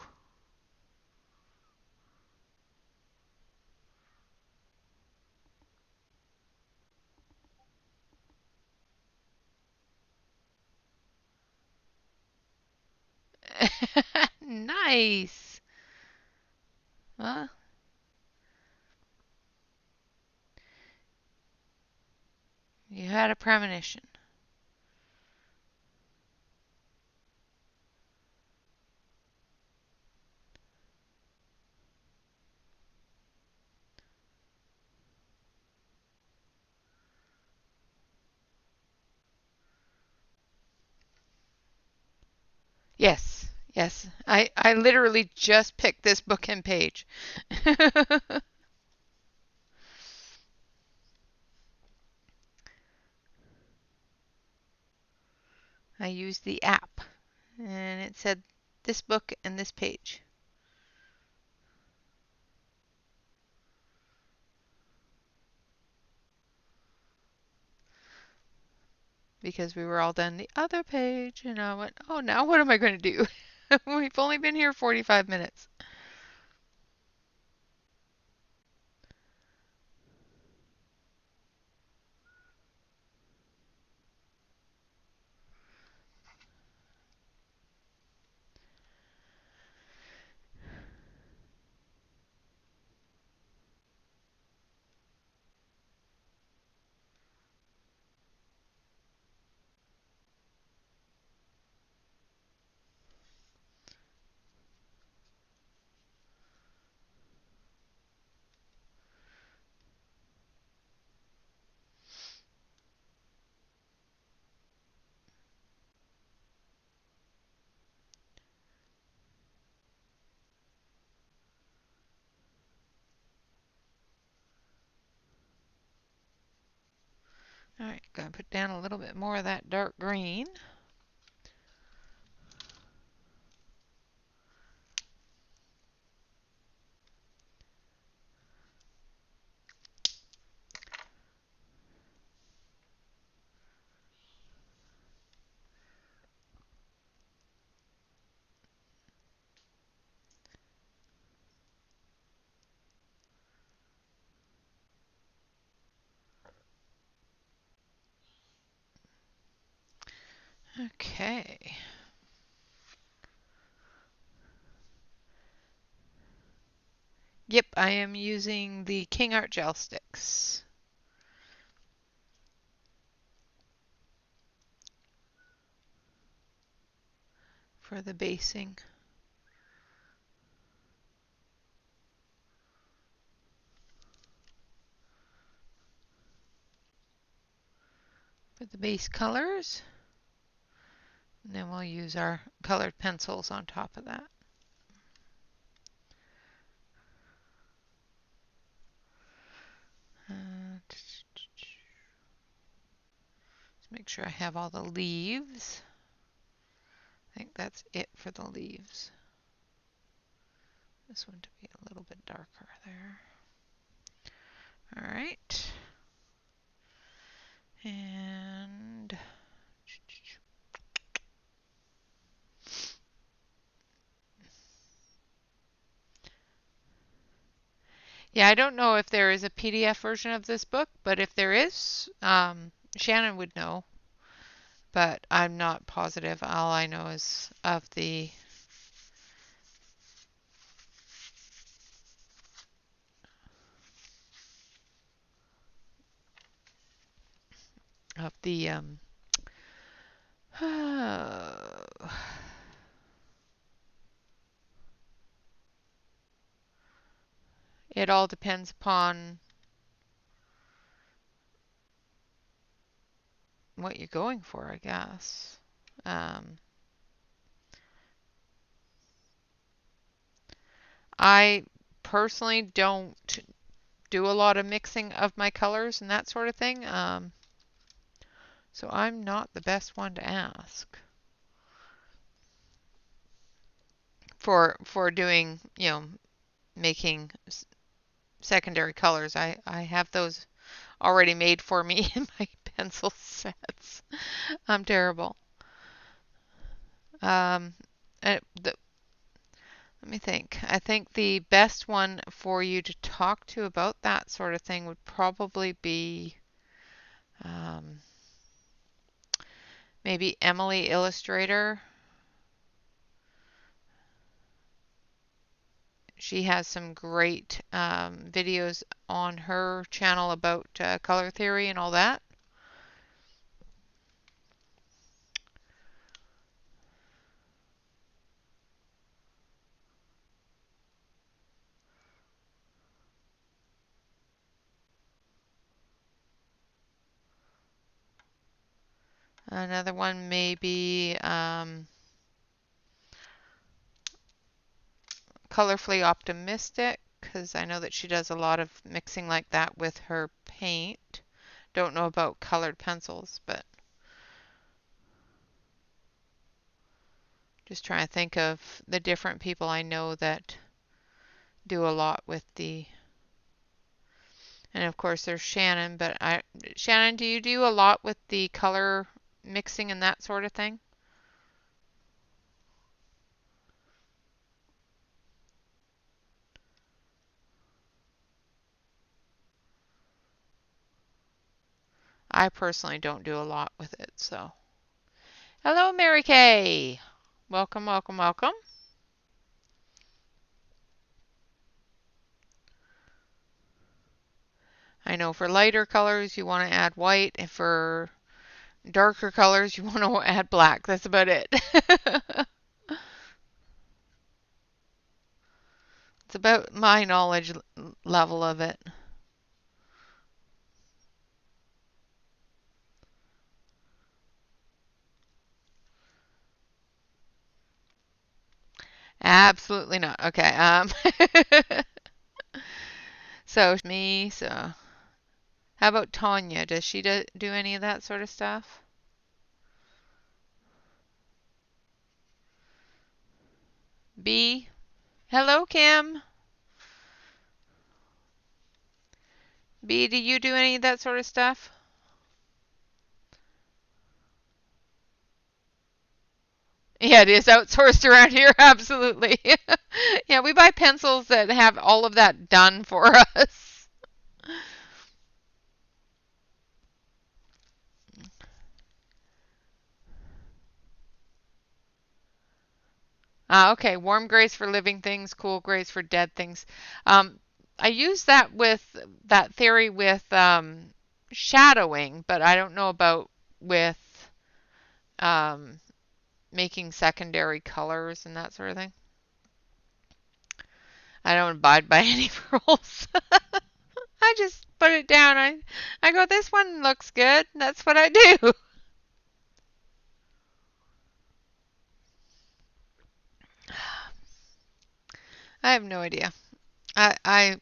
Nice. Well, you had a premonition. Yes, yes. I literally just picked this book and page. I used the app and it said this book and this page. Because we were all done the other page and I went, oh, now what am I going to do? We've only been here 45 minutes. All right, going to put down a little bit more of that dark green. Okay. Yep, I am using the King Art gel sticks for the basing. For the base colors. And then we'll use our colored pencils on top of that. Let's make sure I have all the leaves. I think that's it for the leaves. This one to be a little bit darker there. All right. And Yeah, I don't know if there is a PDF version of this book, but if there is, Shannon would know. But I'm not positive. All I know is of the of the it all depends upon what you're going for, I guess. Um, I personally don't do a lot of mixing of my colors and that sort of thing. So I'm not the best one to ask for doing, making secondary colors. I have those already made for me in my pencil sets. I'm terrible. Um, let me think. I think the best one for you to talk to about that sort of thing would probably be um, maybe Emily Illustrator. She has some great videos on her channel about color theory and all that. Another one may be Colorfully Optimistic, because I know that she does a lot of mixing like that with her paint. Don't know about colored pencils, but just trying to think of the different people I know that do a lot with the, and of course there's Shannon, but Shannon, do you do a lot with the color mixing and that sort of thing? I personally don't do a lot with it, so. Hello, Mary Kay. Welcome, welcome, welcome. I know for lighter colors you want to add white, and for darker colors you want to add black. That's about it. It's about my knowledge level of it. Absolutely not. Okay. So me. So how about Tanya? Does she do any of that sort of stuff? B. Hello, Kim. B. Do you do any of that sort of stuff? Yeah, it is outsourced around here. Absolutely. Yeah, we buy pencils that have all of that done for us. Okay, warm grays for living things, cool grays for dead things. Um, I use that with that theory with shadowing, but I don't know about with um, making secondary colors and that sort of thing. I don't abide by any rules. I just put it down. I go, this one looks good. That's what I do. I have no idea. I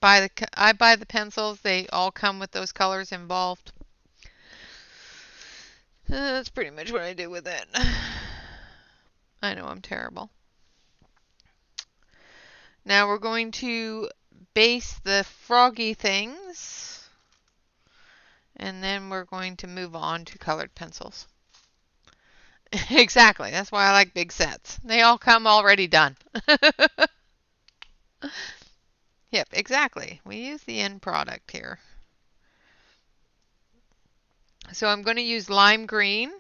buy the pencils. They all come with those colors involved. That's pretty much what I do with it. I know I'm terrible. Now we're going to base the froggy things, and then we're going to move on to colored pencils. Exactly. That's why I like big sets. They all come already done. Yep, exactly. We use the end product here. So I'm going to use lime green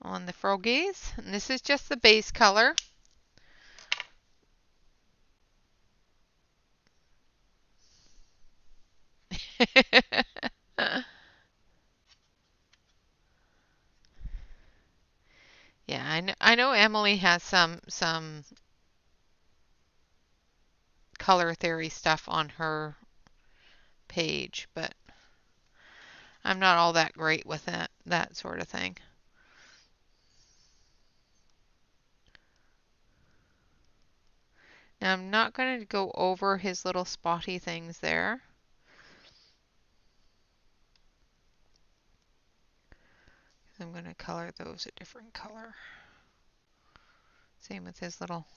on the froggies. And this is just the base color. Yeah, I know Emily has some color theory stuff on her page, but I'm not all that great with that sort of thing. Now I'm not going to go over his little spotty things there. I'm going to color those a different color. Same with his little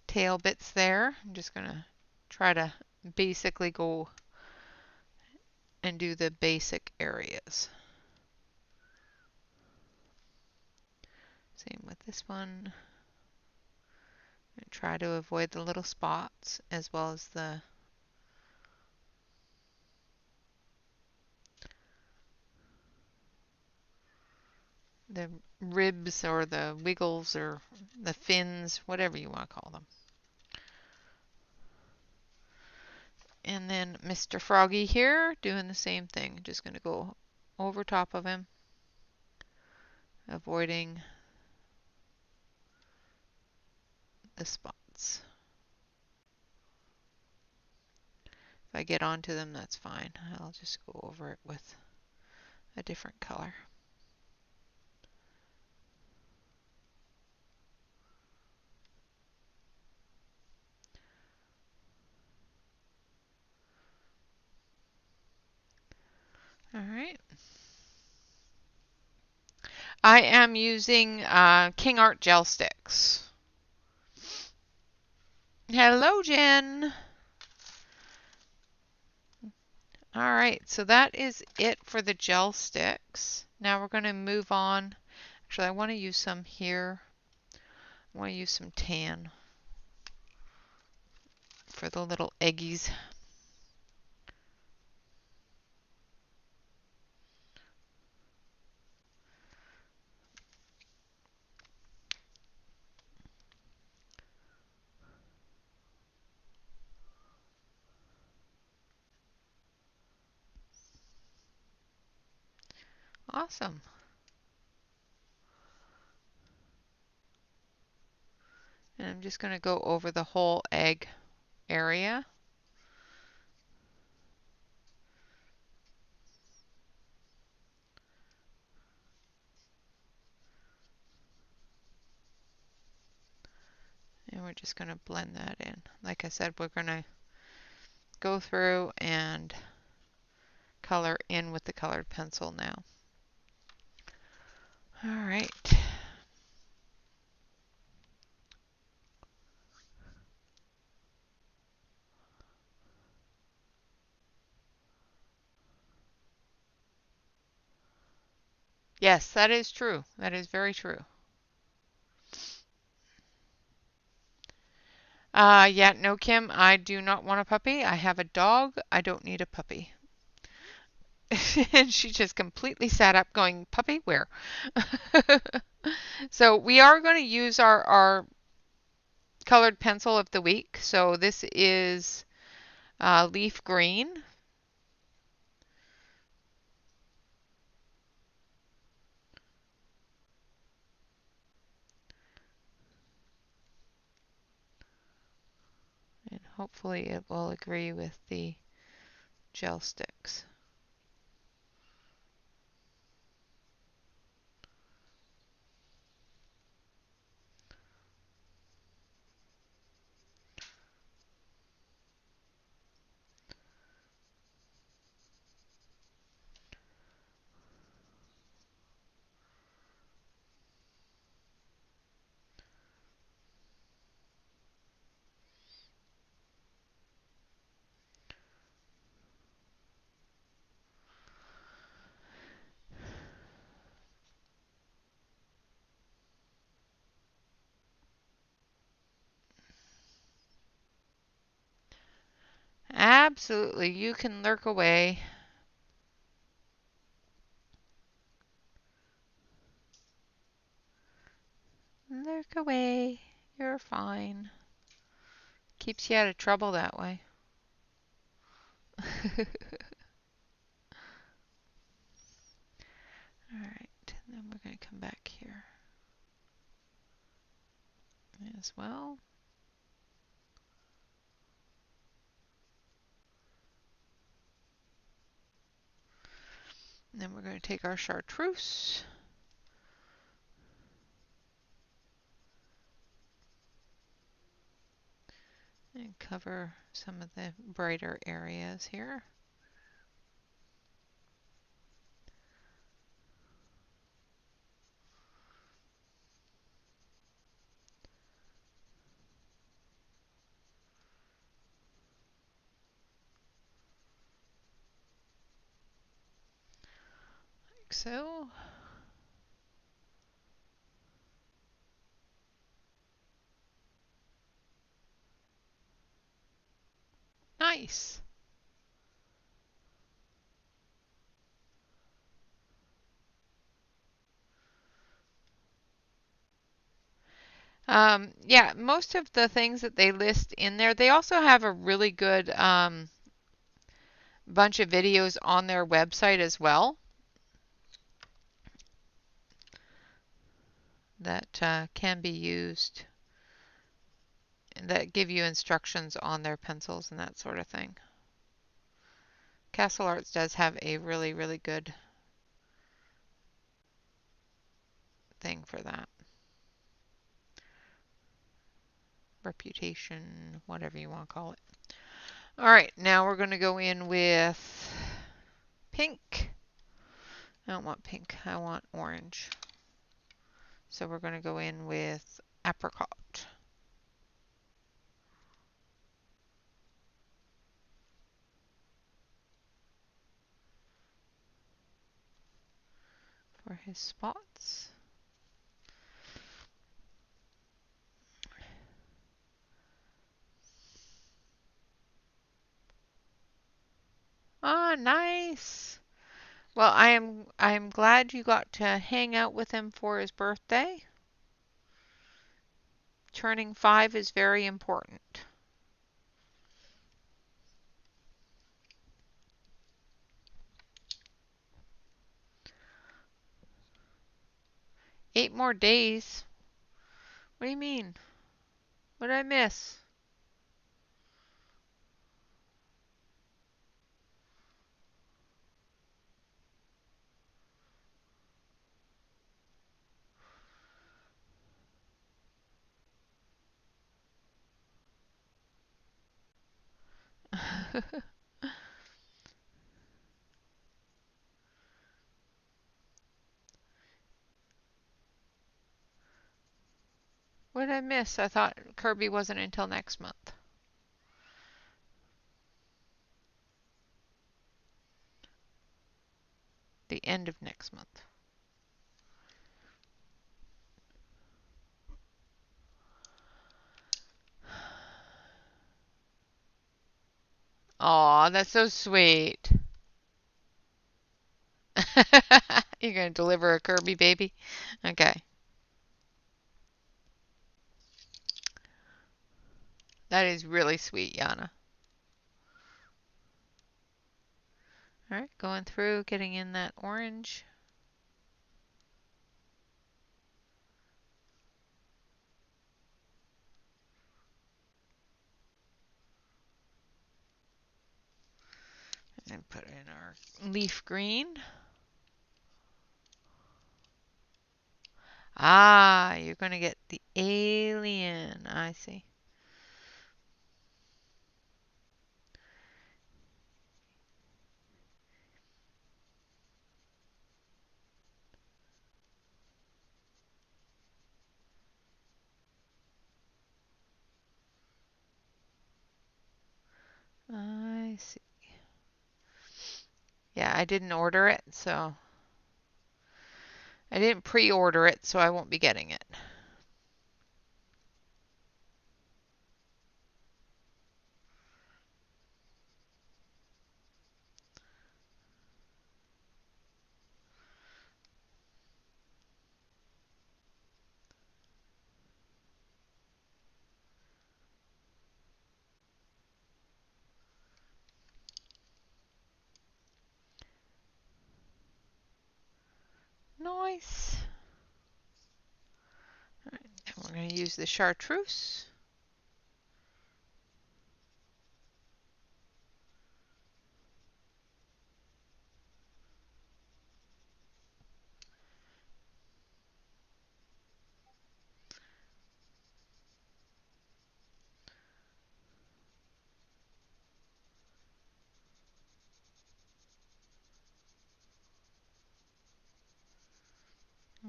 tail bits there. I'm just going to try to basically go and do the basic areas. Same with this one. Try to avoid the little spots as well as the ribs or the wiggles or the fins, whatever you want to call them. And then Mr. Froggy here doing the same thing. Just going to go over top of him, avoiding the spots. If I get onto them, that's fine. I'll just go over it with a different color. All right. I am using King Art gel sticks. Hello, Jen. All right, so that is it for the gel sticks. Now we're going to move on. Actually, I want to use some here. I want to use some tan for the little eggies. Awesome. And I'm just going to go over the whole egg area. And we're just going to blend that in. Like I said, we're going to go through and color in with the colored pencil now. All right. Yes, that is true. That is very true. Yeah, no, Kim, I do not want a puppy. I have a dog. I don't need a puppy. And she just completely sat up going, puppy, where? So we are going to use our colored pencil of the week. So this is leaf green. And hopefully it will agree with the gel sticks. Absolutely. You can lurk away. Lurk away. You're fine. Keeps you out of trouble that way. Alright, then we're going to come back here as well. And then we're going to take our chartreuse and cover some of the brighter areas here. Like so. Nice. Yeah, most of the things that they list in there, they also have a really good bunch of videos on their website as well that can be used, that give you instructions on their pencils and that sort of thing. Castle Arts does have a really, really good thing for that. Reputation, whatever you want to call it. All right, now we're going to go in with pink. I don't want pink, I want orange. So we're going to go in with apricot. For his spots. Ah, nice. Well, I'm glad you got to hang out with him for his birthday. Turning 5 is very important. Eight more days? What do you mean? What did I miss? What did I miss? I thought Kirby wasn't until next month. The end of next month. Aw, that's so sweet. You're going to deliver a Kirby baby? Okay. That is really sweet, Yana. Alright, going through, getting in that orange. And put in our leaf green. Ah, you're going to get the alien. I see. I see. Yeah, I didn't order it, so I didn't pre-order it, so I won't be getting it. nice. All right, and we're going to use the chartreuse.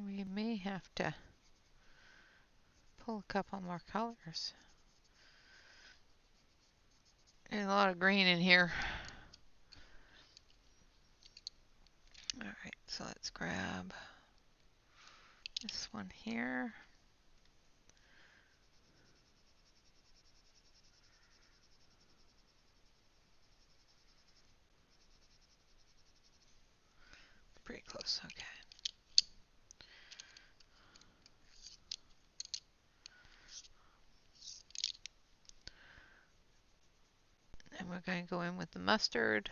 We may have to pull a couple more colors. There's a lot of green in here. All right, so let's grab this one here. Pretty close, okay. And we're going to go in with the mustard.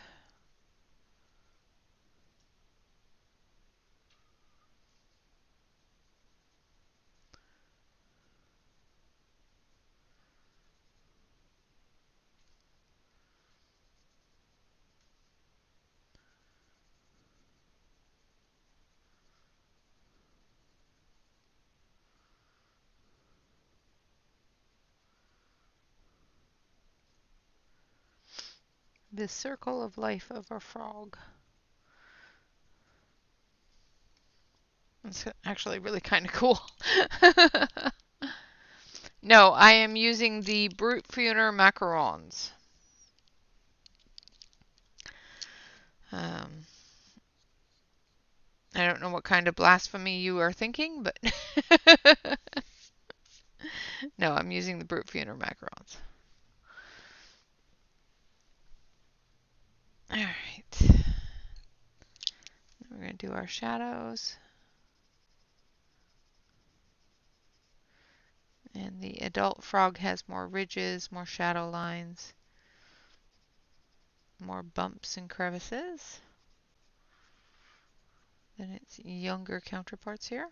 The circle of life of a frog. It's actually really kind of cool. No, I am using the Brute Funer macarons. I don't know what kind of blasphemy you are thinking, but no, I'm using the Brute Funer macarons. All right. We're going to do our shadows. And the adult frog has more ridges, more shadow lines, more bumps and crevices than its younger counterparts here.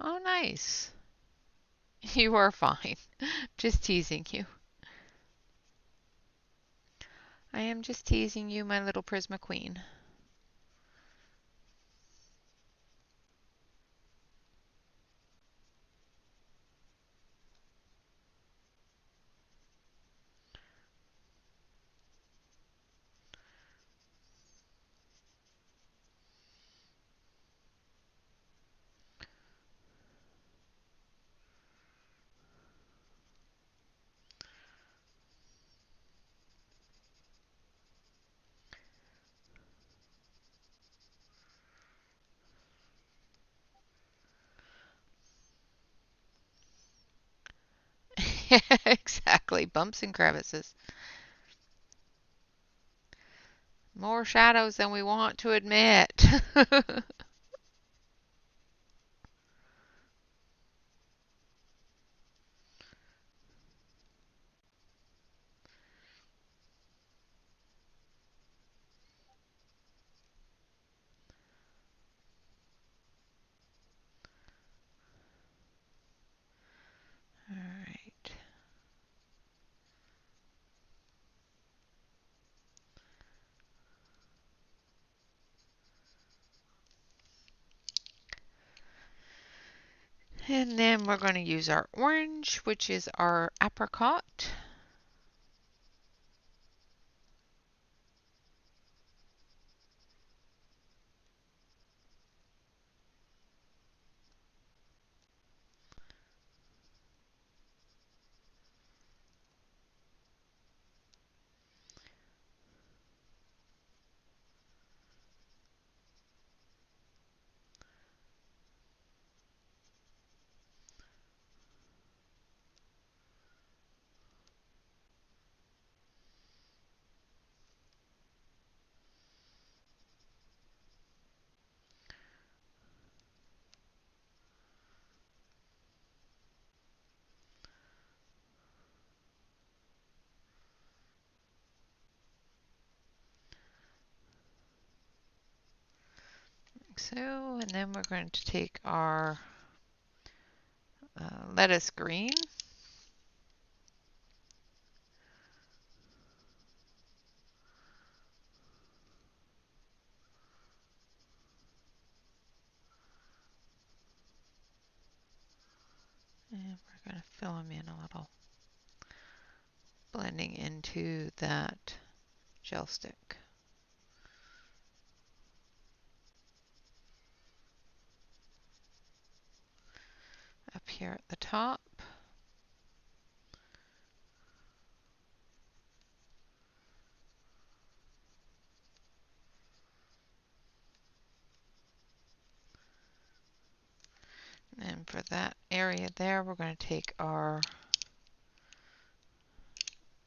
Oh, nice. You are fine. Just teasing you. I am just teasing you, my little Prisma Queen. Exactly, bumps and crevices. More shadows than we want to admit. All right. And then we're going to use our orange, which is our apricot. like so. And then we're going to take our lettuce green. And we're going to fill them in a little, blending into that gel stick. Up here at the top. And for that area there, we're going to take our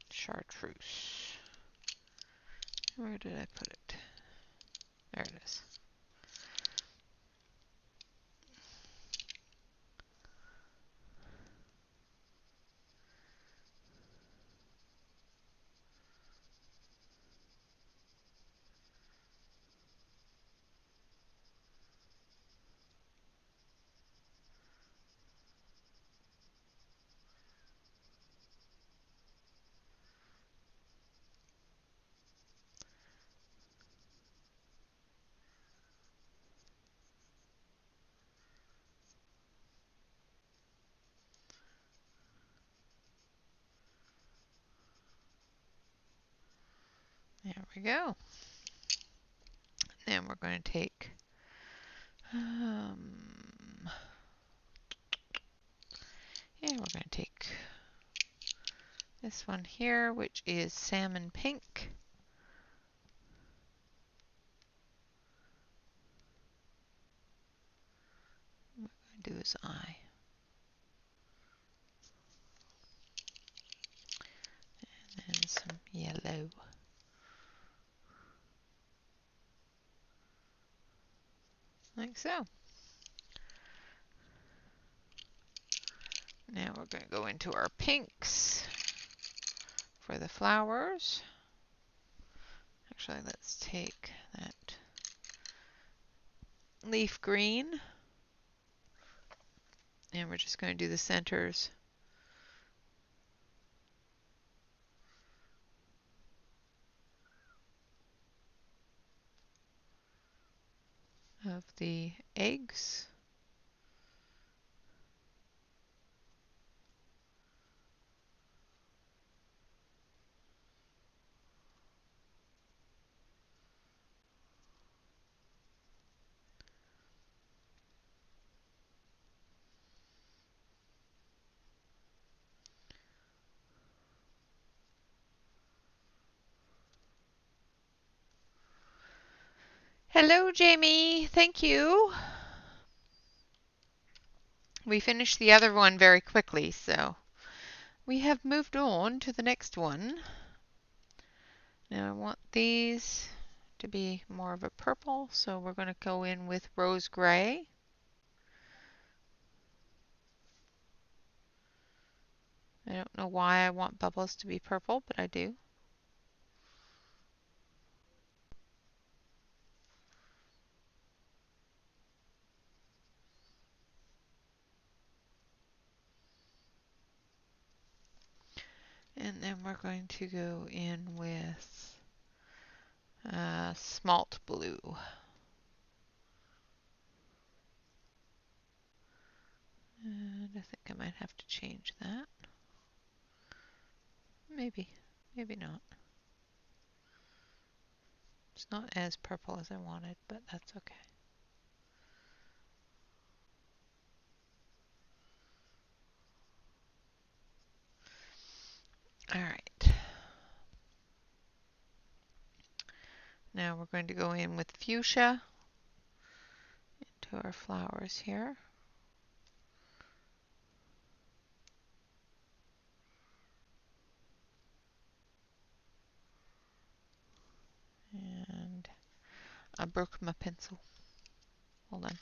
chartreuse. Where did I put it? There it is. There we go. Then we're going to take we're going to take this one here, which is salmon pink. What we're going to do his eye. And then some yellow. Like so. Now we're going to go into our pinks for the flowers. Actually, let's take that leaf green, and we're just going to do the centers of the eggs. Hello, Jamie. Thank you. We finished the other one very quickly, so we have moved on to the next one. Now I want these to be more of a purple, so we're going to go in with rose gray. I don't know why I want bubbles to be purple, but I do. And then we're going to go in with smalt blue. And I think I might have to change that. Maybe, maybe not. It's not as purple as I wanted, but that's okay. All right. Now we're going to go in with fuchsia into our flowers here. And I broke my pencil. Hold on.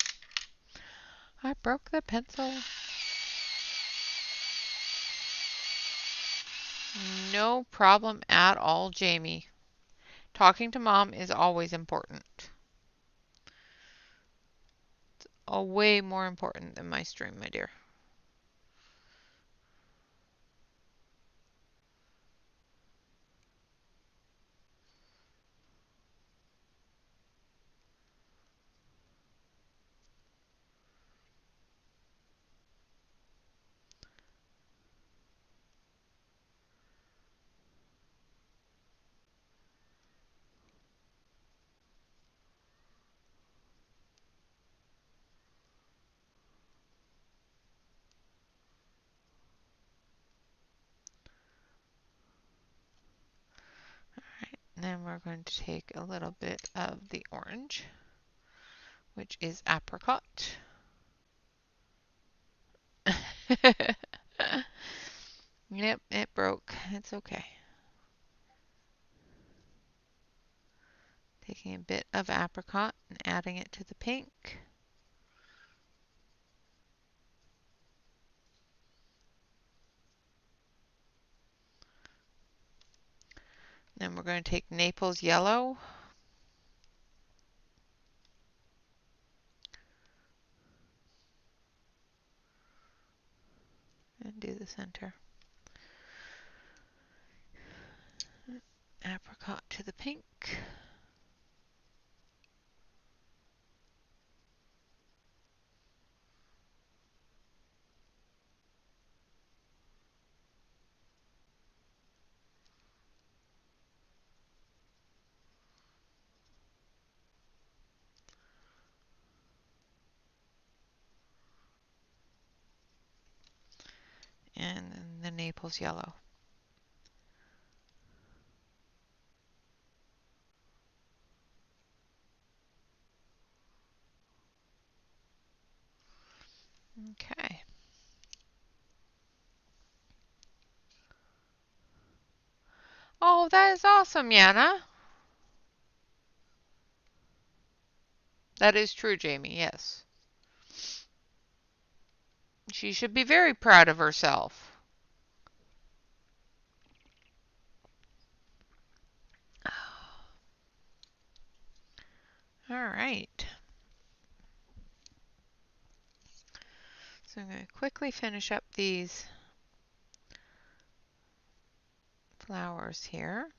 I broke the pencil. No problem at all, Jamie. Talking to Mom is always important. way more important than my stream, my dear. And then we're going to take a little bit of the orange, which is apricot. Yep, it broke. It's okay. Taking a bit of apricot and adding it to the pink. Then we're going to take Naples yellow. And do the center. Apricot to the pink. And then the Naples yellow. Okay. Oh, that is awesome, Yana. That is true, Jamie, yes. She should be very proud of herself. All right. So I'm going to quickly finish up these flowers here.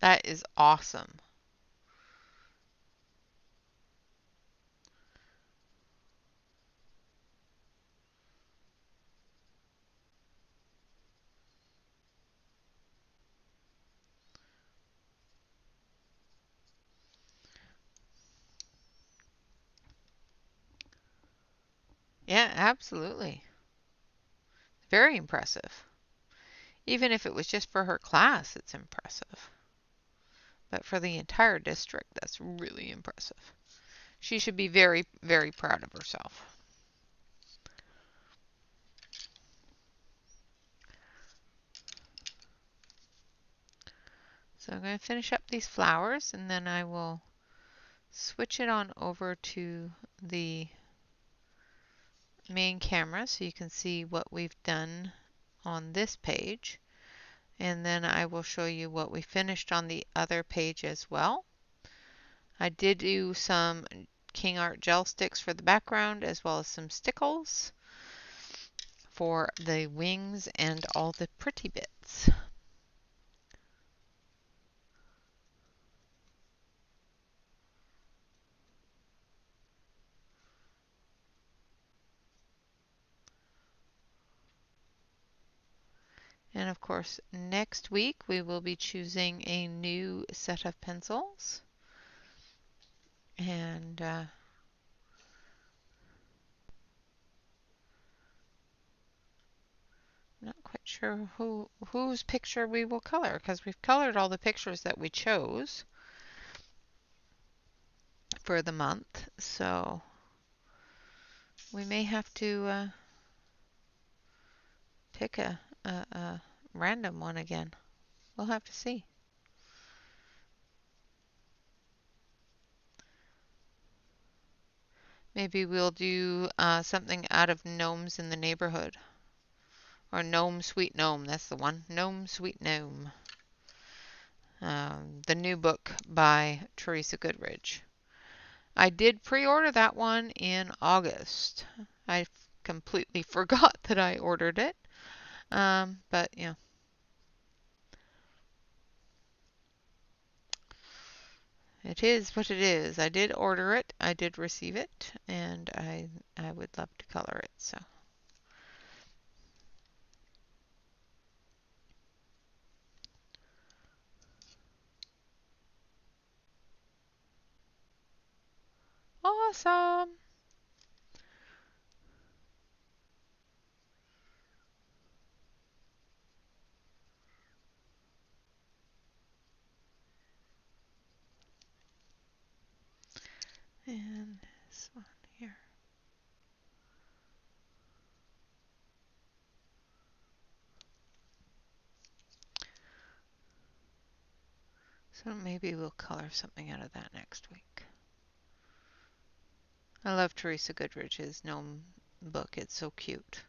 That is awesome. Yeah, absolutely. Very impressive. Even if it was just for her class, it's impressive. But for the entire district, that's really impressive. She should be very, very proud of herself. So I'm going to finish up these flowers and then I will switch it on over to the main camera so you can see what we've done on this page. And then I will show you what we finished on the other page as well. I did do some King Art gel sticks for the background as well as some stickles for the wings and all the pretty bits. And of course, next week we will be choosing a new set of pencils. And I'm not quite sure whose picture we will color because we've colored all the pictures that we chose for the month. So we may have to pick a random one again. We'll have to see. Maybe we'll do something out of Gnomes in the Neighborhood. Or Gnome Sweet Gnome, that's the one. Gnome Sweet Gnome. The new book by Teresa Goodridge. I did pre-order that one in August. I completely forgot that I ordered it. But, you know. It is what it is. I did order it. I did receive it. And I would love to color it. So. Awesome. And this one here. So maybe we'll color something out of that next week. I love Teresa Goodridge's gnome book. It's so cute.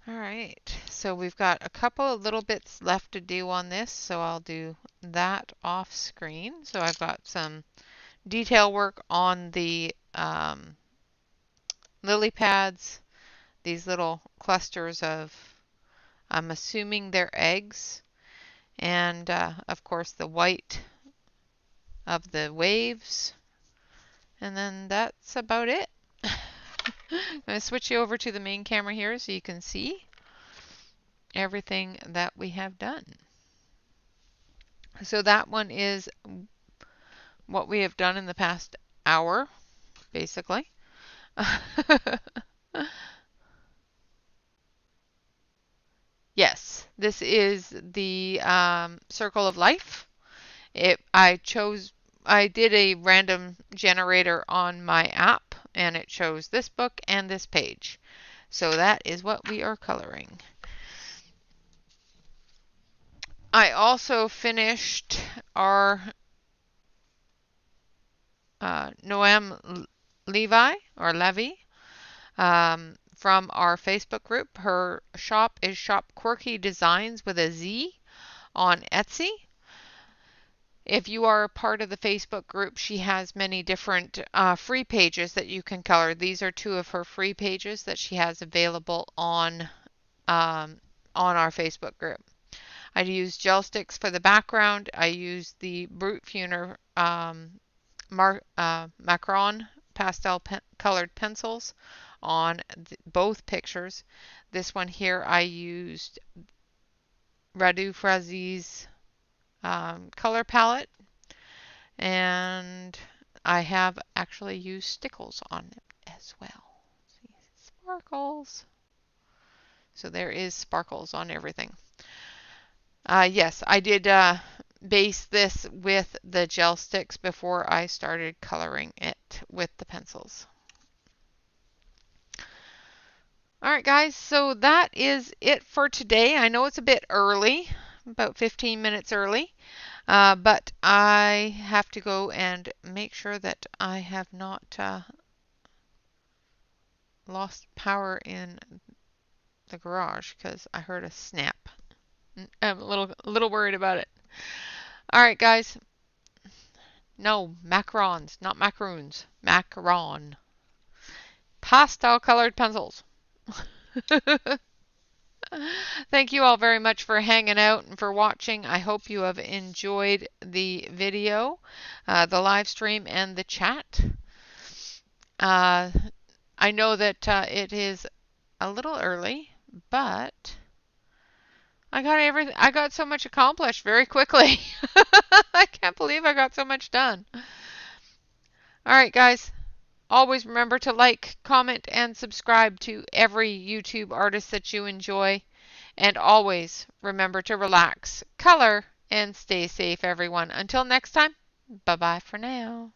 All right, so we've got a couple of little bits left to do on this, so I'll do that off screen. So I've got some detail work on the lily pads, these little clusters of, I'm assuming they're eggs, and of course the white of the waves, and then that's about it. I'm going to switch you over to the main camera here so you can see everything that we have done. So that one is what we have done in the past hour, basically. Yes, this is the Circle of Life. I did a random generator on my app, and it chose this book and this page. So that is what we are coloring. I also finished our Noam Levi, or Levy, from our Facebook group. Her shop is Shop Quirky Designs with a Z on Etsy. If you are a part of the Facebook group, she has many different free pages that you can color. These are two of her free pages that she has available on our Facebook group. I used gel sticks for the background. I used the Brute Funer Macron pastel colored pencils on both pictures. This one here I used Radu Frazi's color palette, and I have actually used stickles on it as well. See, sparkles. So there is sparkles on everything. Yes, I did base this with the gel sticks before I started coloring it with the pencils. Alright guys, so that is it for today. I know it's a bit early, about 15 minutes early, but I have to go and make sure that I have not lost power in the garage because I heard a snap. I'm a little worried about it. Alright guys, no, macarons, not macaroons, macaron. Pastel colored pencils. Thank you all very much for hanging out and for watching. I hope you have enjoyed the video, the live stream, and the chat. I know that it is a little early, but I got so much accomplished very quickly. I can't believe I got so much done. All right, guys. Always remember to like, comment, and subscribe to every YouTube artist that you enjoy. And always remember to relax, color, and stay safe, everyone. Until next time, bye-bye for now.